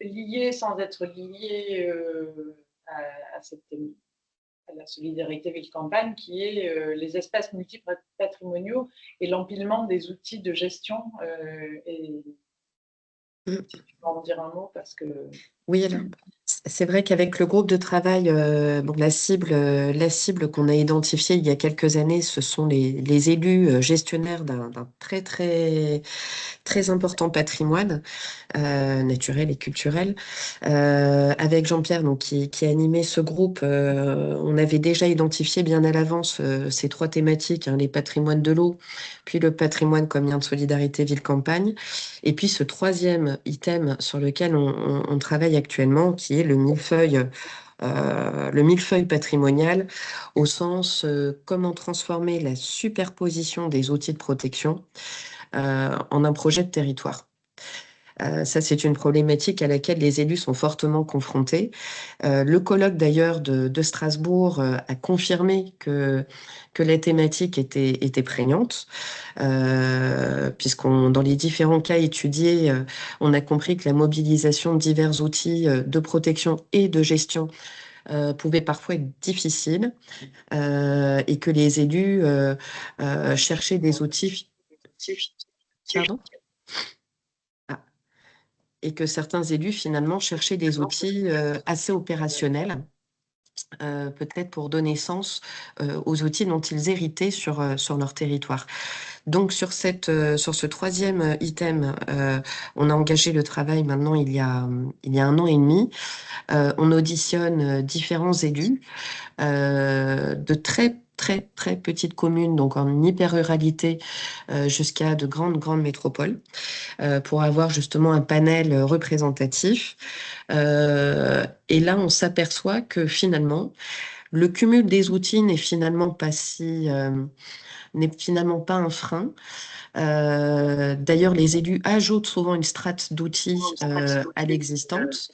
liée sans être liée à la solidarité ville-campagne, qui est les espaces multipatrimoniaux et l'empilement des outils de gestion. Et tu peux en dire un mot parce que… Oui, alors, c'est vrai qu'avec le groupe de travail, bon, la cible qu'on a identifiée il y a quelques années, ce sont les élus gestionnaires d'un très, très, très important patrimoine naturel et culturel. Avec Jean-Pierre, donc, qui a animé ce groupe, on avait déjà identifié bien à l'avance ces trois thématiques, les patrimoines de l'eau, puis le patrimoine comme lien de solidarité ville-campagne, et puis ce troisième item sur lequel on travaille actuellement, qui est le millefeuille patrimonial, au sens comment transformer la superposition des outils de protection en un projet de territoire. Ça, c'est une problématique à laquelle les élus sont fortement confrontés. Le colloque d'ailleurs de Strasbourg a confirmé que la thématique était prégnante, dans les différents cas étudiés, on a compris que la mobilisation de divers outils de protection et de gestion pouvait parfois être difficile et que les élus cherchaient des outils. Pardon ? Et que certains élus, finalement, cherchaient des outils assez opérationnels, peut-être pour donner sens aux outils dont ils héritaient sur leur territoire. Donc, sur ce troisième item, on a engagé le travail maintenant il y a 1 an et demi. On auditionne différents élus de très petites communes, donc en hyper-ruralité, jusqu'à de grandes métropoles, pour avoir justement un panel représentatif. Et là, on s'aperçoit que finalement, le cumul des outils n'est finalement pas un frein. D'ailleurs, les élus ajoutent souvent une strate d'outils à l'existence.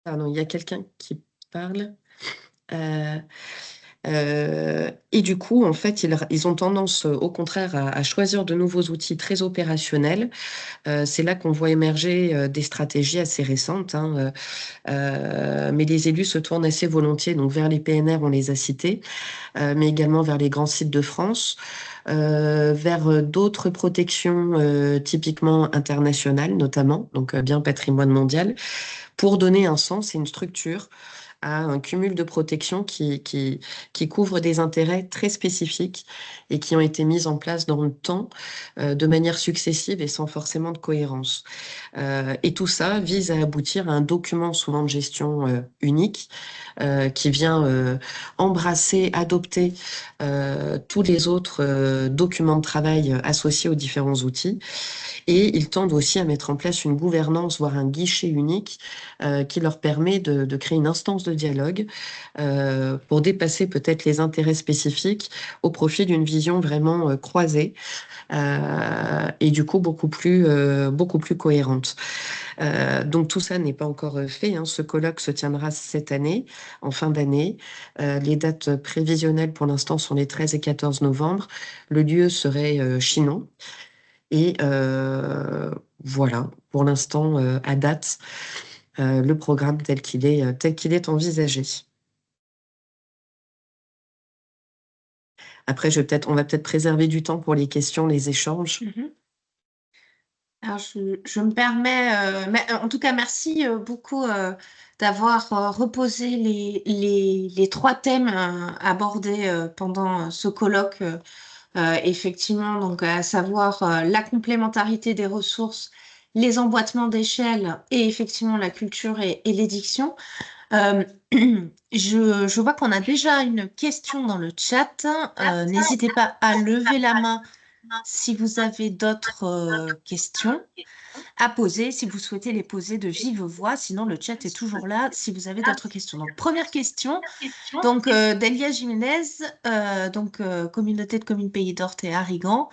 Pardon, il y a quelqu'un qui parle. Et du coup, en fait, ils ont tendance, au contraire, à choisir de nouveaux outils très opérationnels. C'est là qu'on voit émerger des stratégies assez récentes, mais les élus se tournent assez volontiers donc vers les PNR, on les a cités, mais également vers les grands sites de France, vers d'autres protections typiquement internationales, notamment, donc bien patrimoine mondial, pour donner un sens et une structure à un cumul de protections qui couvrent des intérêts très spécifiques et qui ont été mises en place dans le temps de manière successive et sans forcément de cohérence. Et tout ça vise à aboutir à un document souvent de gestion unique qui vient embrasser, adopter tous les autres documents de travail associés aux différents outils. Et ils tendent aussi à mettre en place une gouvernance, voire un guichet unique qui leur permet de créer une instance de dialogue pour dépasser peut-être les intérêts spécifiques au profit d'une vision vraiment croisée et du coup beaucoup plus cohérente. Donc tout ça n'est pas encore fait, hein. Ce colloque se tiendra cette année, en fin d'année. Les dates prévisionnelles pour l'instant sont les 13 et 14 novembre. Le lieu serait Chinon. Et voilà, pour l'instant, à date, le programme tel qu'il est envisagé. Après, on va peut-être préserver du temps pour les questions, les échanges. Alors, je me permets, en tout cas, merci beaucoup d'avoir reposé les trois thèmes abordés pendant ce colloque. Effectivement, donc à savoir la complémentarité des ressources, les emboîtements d'échelle et effectivement la culture et l'édiction. Euh, je vois qu'on a déjà une question dans le chat. N'hésitez pas à lever la main si vous avez d'autres questions à poser, si vous souhaitez les poser de vive voix. Sinon, le chat est toujours là si vous avez d'autres questions. Donc, première question. Donc, Delia Jiménez, Communauté de communes Pays d'Orthe et Arrigan.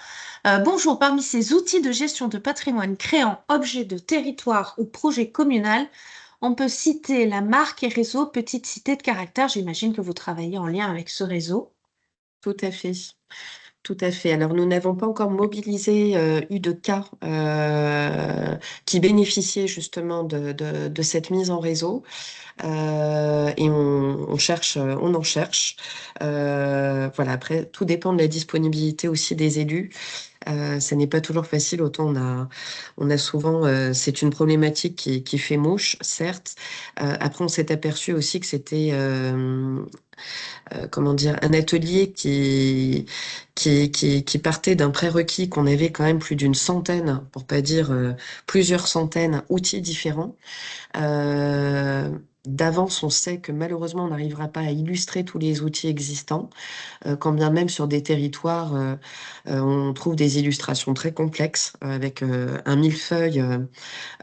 Bonjour, parmi ces outils de gestion de patrimoine créant objet de territoire ou projet communal, on peut citer la marque et réseau Petite Cité de Caractère. J'imagine que vous travaillez en lien avec ce réseau. Tout à fait. Tout à fait. Alors, nous n'avons pas encore mobilisé eu de cas qui bénéficiaient justement de cette mise en réseau. Et on en cherche. Voilà. Après, tout dépend de la disponibilité aussi des élus. Ça n'est pas toujours facile. Autant on a souvent, c'est une problématique qui fait mouche, certes. Après, on s'est aperçu aussi que c'était comment dire, un atelier qui partait d'un prérequis qu'on avait quand même plus d'une centaine, pour pas dire plusieurs centaines, outils différents. D'avance, on sait que malheureusement, on n'arrivera pas à illustrer tous les outils existants, quand bien même sur des territoires, on trouve des illustrations très complexes avec un millefeuille,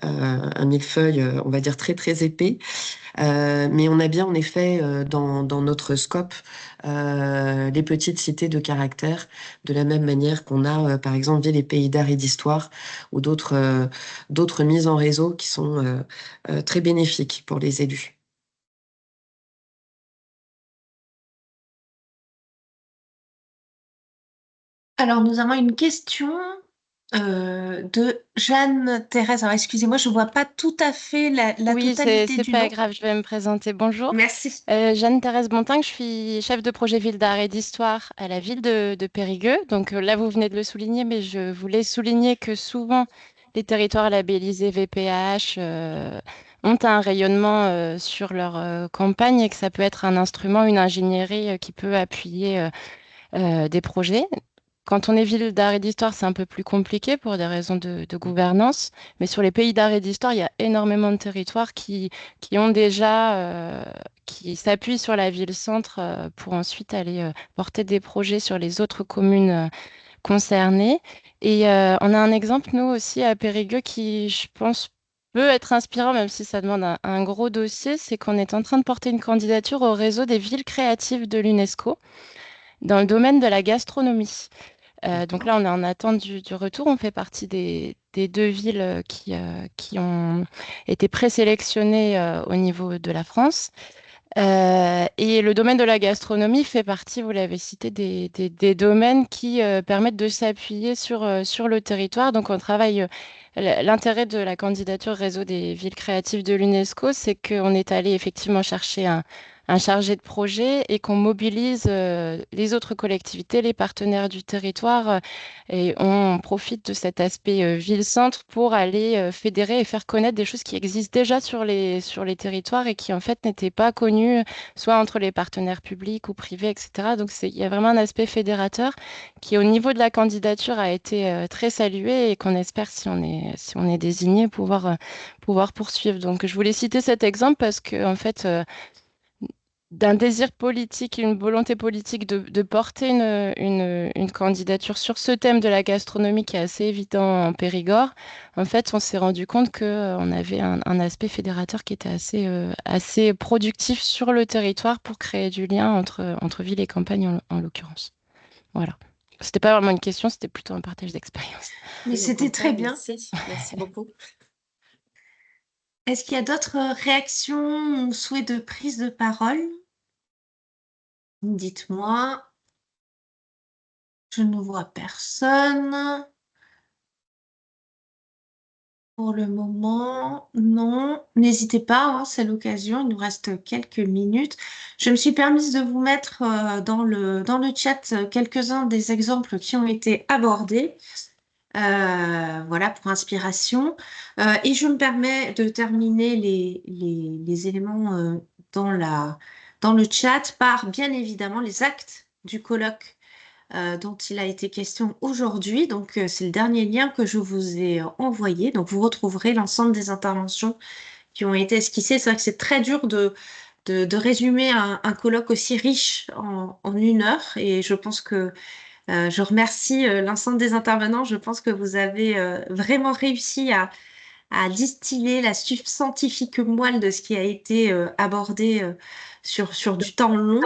on va dire très très épais. Mais on a bien en effet dans notre scope les petites cités de caractère, de la même manière qu'on a par exemple les pays d'art et d'histoire ou d'autres mises en réseau qui sont très bénéfiques pour les élus. Alors, nous avons une question de Jeanne-Thérèse. Alors, excusez-moi, je ne vois pas tout à fait la Oui, totalité c'est du pas nom. grave, je vais me présenter. Bonjour. Merci. Jeanne-Thérèse Bontingue, je suis chef de projet ville d'art et d'histoire à la ville de Périgueux. Donc là, vous venez de le souligner, mais je voulais souligner que souvent, les territoires labellisés VPH ont un rayonnement sur leur campagne et que ça peut être un instrument, une ingénierie qui peut appuyer des projets. Quand on est ville d'art et d'histoire, c'est un peu plus compliqué pour des raisons de gouvernance. Mais sur les pays d'art et d'histoire, il y a énormément de territoires qui ont déjà, qui s'appuient sur la ville-centre pour ensuite aller porter des projets sur les autres communes concernées. Et on a un exemple, nous aussi, à Périgueux, qui, je pense, peut être inspirant, même si ça demande un gros dossier. C'est qu'on est en train de porter une candidature au réseau des villes créatives de l'UNESCO dans le domaine de la gastronomie. Donc là, on est en attente du retour. On fait partie des deux villes qui ont été présélectionnées au niveau de la France. Et le domaine de la gastronomie fait partie, vous l'avez cité, des domaines qui permettent de s'appuyer sur le territoire. Donc on travaille. L'intérêt de la candidature réseau des villes créatives de l'UNESCO, c'est qu'on est allé effectivement chercher un chargé de projet et qu'on mobilise les autres collectivités, les partenaires du territoire et on profite de cet aspect ville-centre pour aller fédérer et faire connaître des choses qui existent déjà sur les territoires et qui en fait n'étaient pas connues, soit entre les partenaires publics ou privés, etc. Donc il y a vraiment un aspect fédérateur qui au niveau de la candidature a été très salué et qu'on espère si on est désigné pouvoir poursuivre. Donc je voulais citer cet exemple parce que en fait d'un désir politique, une volonté politique de porter une candidature sur ce thème de la gastronomie qui est assez évident en Périgord, en fait, on s'est rendu compte qu'on avait un aspect fédérateur qui était assez productif sur le territoire pour créer du lien entre ville et campagne en l'occurrence. Voilà. C'était pas vraiment une question, c'était plutôt un partage d'expérience. Mais c'était très bien. Merci beaucoup. Est-ce qu'il y a d'autres réactions ou souhaits de prise de parole? Dites-moi. Je ne vois personne. Pour le moment, non. N'hésitez pas, hein, c'est l'occasion. Il nous reste quelques minutes. Je me suis permise de vous mettre dans le chat quelques-uns des exemples qui ont été abordés. Voilà, pour inspiration. Et je me permets de terminer les éléments dans le chat par, bien évidemment, les actes du colloque dont il a été question aujourd'hui. Donc, c'est le dernier lien que je vous ai envoyé. Donc, vous retrouverez l'ensemble des interventions qui ont été esquissées. C'est vrai que c'est très dur de résumer un colloque aussi riche en 1 heure. Et je pense que je remercie l'ensemble des intervenants. Je pense que vous avez vraiment réussi à distiller la substantifique moelle de ce qui a été abordé sur du temps long.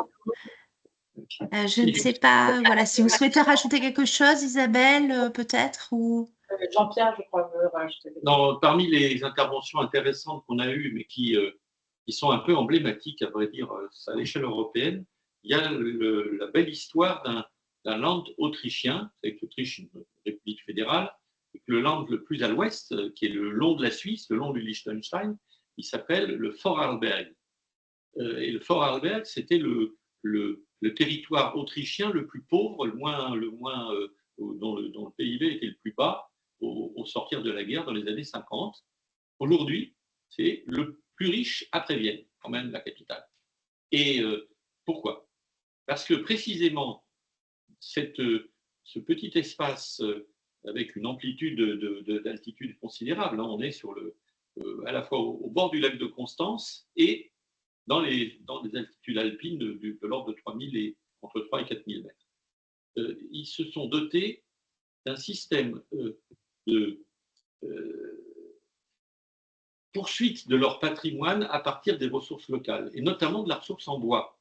Je ne sais pas, voilà, si vous souhaitez rajouter quelque chose, Isabelle, peut-être, ou... Jean-Pierre, je crois, veut rajouter. Non, parmi les interventions intéressantes qu'on a eues, mais qui sont un peu emblématiques, à vrai dire, à l'échelle européenne, il y a la belle histoire d'un land autrichien, c'est l'Autriche, une république fédérale, et le land le plus à l'ouest, qui est le long de la Suisse, le long du Liechtenstein, il s'appelle le Vorarlberg. Et le Vorarlberg, c'était le territoire autrichien le plus pauvre, dont le PIB était le plus bas au sortir de la guerre dans les années 50. Aujourd'hui, c'est le plus riche après Vienne, quand même la capitale. Et pourquoi? Parce que précisément, ce petit espace avec une amplitude d'altitude considérable, hein, on est à la fois au bord du lac de Constance et dans les altitudes alpines de l'ordre de entre 3 et 4 000 mètres. Ils se sont dotés d'un système de poursuite de leur patrimoine à partir des ressources locales, et notamment de la ressource en bois.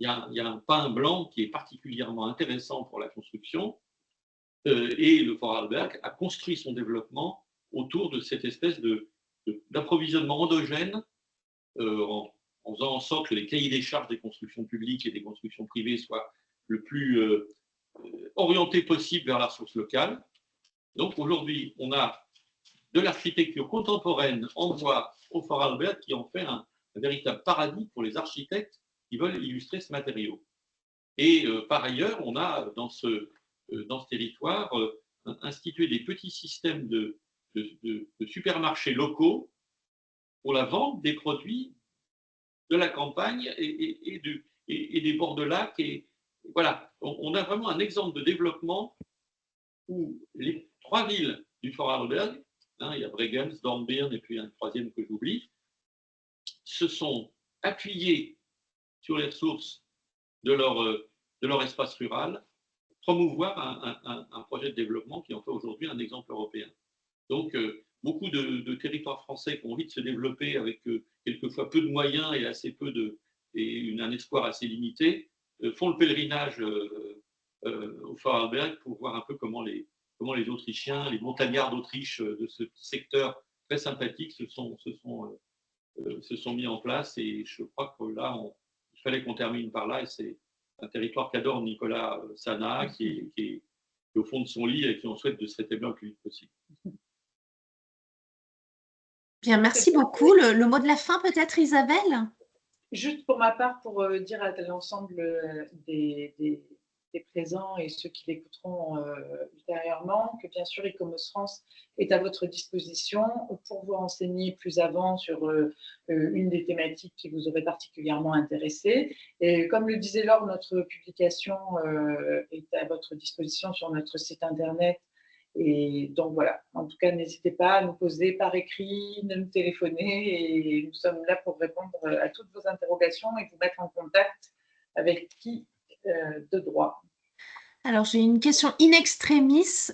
Il y a un pin blanc qui est particulièrement intéressant pour la construction, et le Vorarlberg a construit son développement autour de cette espèce d'approvisionnement endogène, en faisant en sorte que les cahiers des charges des constructions publiques et des constructions privées soient le plus orientés possible vers la ressource locale. Donc aujourd'hui, on a de l'architecture contemporaine en bois au Vorarlberg qui en fait un véritable paradis pour les architectes qui veulent illustrer ce matériau. Et par ailleurs, on a dans ce territoire institué des petits systèmes de supermarchés locaux pour la vente des produits de la campagne et des bords de lac. Et voilà, on a vraiment un exemple de développement où les 3 villes du Vorarlberg, il y a Bregenz, Dornbirn et puis un troisième que j'oublie, se sont appuyés sur les ressources de leur espace rural, promouvoir un projet de développement qui en fait aujourd'hui un exemple européen. Donc, beaucoup de territoires français qui ont envie de se développer avec quelquefois peu de moyens et un espoir assez limité, font le pèlerinage au Vorarlberg pour voir un peu comment les Autrichiens, les montagnards d'Autriche de ce secteur très sympathique se sont mis en place. Et je crois que là, il fallait qu'on termine par là. Et c'est un territoire qu'adore Nicolas Sana, qui est au fond de son lit et qui en souhaite de se rétablir le plus vite possible. Bien, merci beaucoup. Le mot de la fin, peut-être, Isabelle? Juste pour ma part, pour dire à l'ensemble des présents et ceux qui l'écouteront ultérieurement, que bien sûr Ecomos France est à votre disposition pour vous renseigner plus avant sur une des thématiques qui vous aurait particulièrement intéressé. Et comme le disait Laure, notre publication est à votre disposition sur notre site internet. Et donc voilà, en tout cas, n'hésitez pas à nous poser par écrit, de nous téléphoner, et nous sommes là pour répondre à toutes vos interrogations et vous mettre en contact avec qui de droit. Alors, j'ai une question in extremis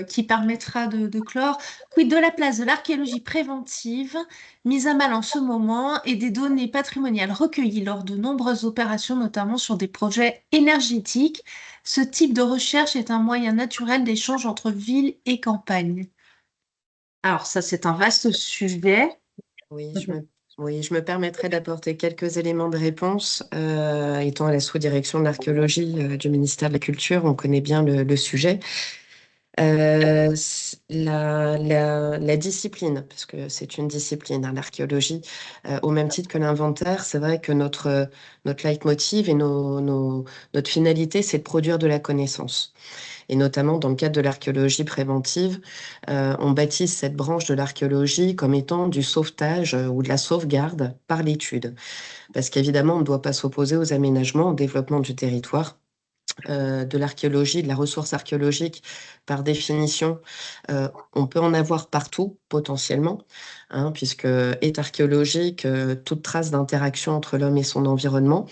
qui permettra de clore. Quid de la place de l'archéologie préventive mise à mal en ce moment et des données patrimoniales recueillies lors de nombreuses opérations, notamment sur des projets énergétiques? Ce type de recherche est un moyen naturel d'échange entre ville et campagne. Alors, ça, c'est un vaste sujet. Oui, je me permettrai d'apporter quelques éléments de réponse. Étant à la sous-direction de l'archéologie du ministère de la Culture, on connaît bien le sujet. La discipline, parce que c'est une discipline, hein, l'archéologie, au même titre que l'inventaire, c'est vrai que notre leitmotiv et notre finalité, c'est de produire de la connaissance. Et notamment dans le cadre de l'archéologie préventive, on baptise cette branche de l'archéologie comme étant du sauvetage ou de la sauvegarde par l'étude. Parce qu'évidemment, on ne doit pas s'opposer aux aménagements, au développement du territoire. De l'archéologie, de la ressource archéologique, par définition, on peut en avoir partout, potentiellement, hein, puisque est archéologique toute trace d'interaction entre l'homme et son environnement.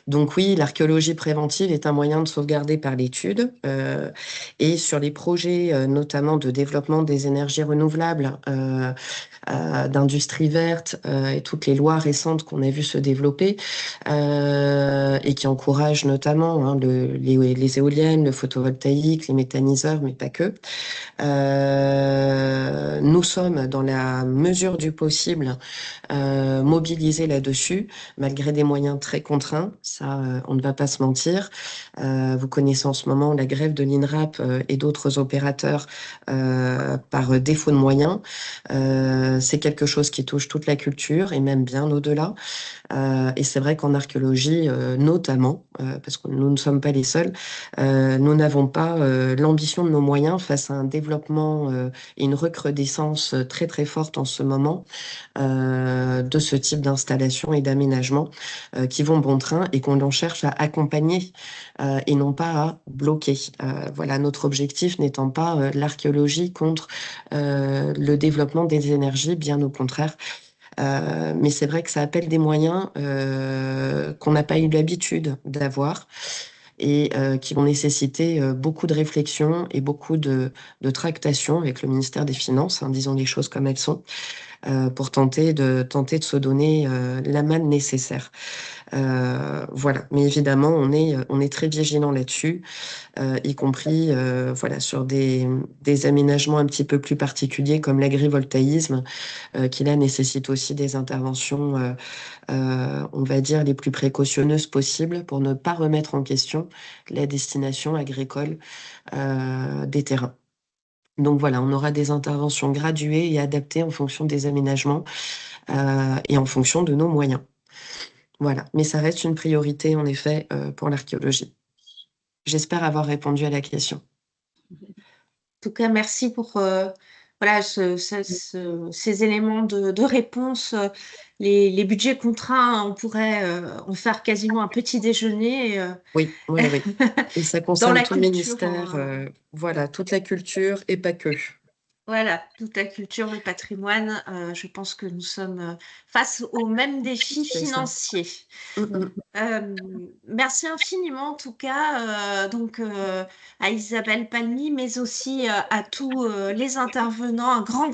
Donc oui, l'archéologie préventive est un moyen de sauvegarder par l'étude et sur les projets notamment de développement des énergies renouvelables, d'industrie verte et toutes les lois récentes qu'on a vues se développer et qui encouragent notamment hein, les éoliennes, le photovoltaïque, les méthaniseurs, mais pas que. Nous sommes dans la mesure du possible mobilisés là-dessus, malgré des moyens très contraints. Ça, on ne va pas se mentir. Vous connaissez en ce moment la grève de l'INRAP et d'autres opérateurs par défaut de moyens. C'est quelque chose qui touche toute la culture et même bien au-delà. Et c'est vrai qu'en archéologie, notamment, parce que nous ne sommes pas les seuls, nous n'avons pas l'ambition de nos moyens face à un développement et une recrudescence très très forte en ce moment de ce type d'installation et d'aménagement qui vont bon train et qu'on en cherche à accompagner et non pas à bloquer. Voilà, notre objectif n'étant pas l'archéologie contre le développement des énergies, bien au contraire. Mais c'est vrai que ça appelle des moyens qu'on n'a pas eu l'habitude d'avoir et qui vont nécessiter beaucoup de réflexion et beaucoup de tractation avec le ministère des Finances, hein, disons les choses comme elles sont, pour tenter de se donner la manne nécessaire. Voilà, mais évidemment, on est très vigilant là-dessus, y compris voilà, sur des aménagements un petit peu plus particuliers comme l'agrivoltaïsme, qui là nécessite aussi des interventions, on va dire, les plus précautionneuses possibles pour ne pas remettre en question la destination agricole des terrains. Donc voilà, on aura des interventions graduées et adaptées en fonction des aménagements et en fonction de nos moyens. Voilà, mais ça reste une priorité en effet pour l'archéologie. J'espère avoir répondu à la question. En tout cas, merci pour voilà, ces éléments de réponse. Les budgets contraints, on pourrait en faire quasiment un petit déjeuner. Oui. Et ça Dans concerne la tout le culture, ministère, voilà, toute la culture et pas que. Voilà, toute la culture, le patrimoine. Je pense que nous sommes face aux mêmes défis C'est ça. financiers. Merci infiniment en tout cas donc à Isabelle Palmy, mais aussi à tous les intervenants. Un grand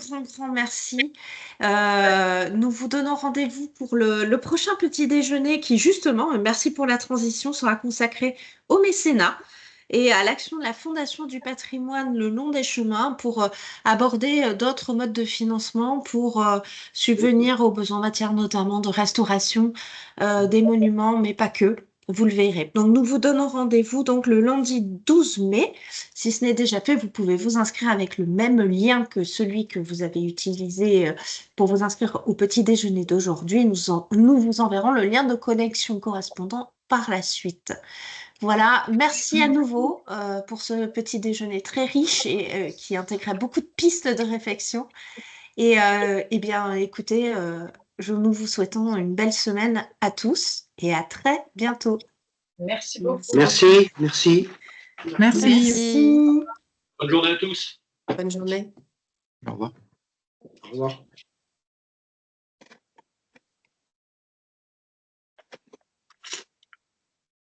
merci. Nous vous donnons rendez-vous pour le prochain petit déjeuner qui justement, merci pour la transition, sera consacré au mécénat et à l'action de la Fondation du patrimoine le long des chemins pour aborder d'autres modes de financement pour subvenir aux besoins en matière notamment de restauration des monuments, mais pas que. vous le verrez. Donc, nous vous donnons rendez-vous donc le lundi 12 mai. Si ce n'est déjà fait, vous pouvez vous inscrire avec le même lien que celui que vous avez utilisé pour vous inscrire au petit déjeuner d'aujourd'hui. Nous vous enverrons le lien de connexion correspondant par la suite. Voilà, merci à nouveau pour ce petit déjeuner très riche et qui intégrait beaucoup de pistes de réflexion. Et eh bien, écoutez, nous vous souhaitons une belle semaine à tous et à très bientôt. Merci beaucoup. Merci, merci. Merci. Bonne journée à tous. Bonne journée. Au revoir. Au revoir.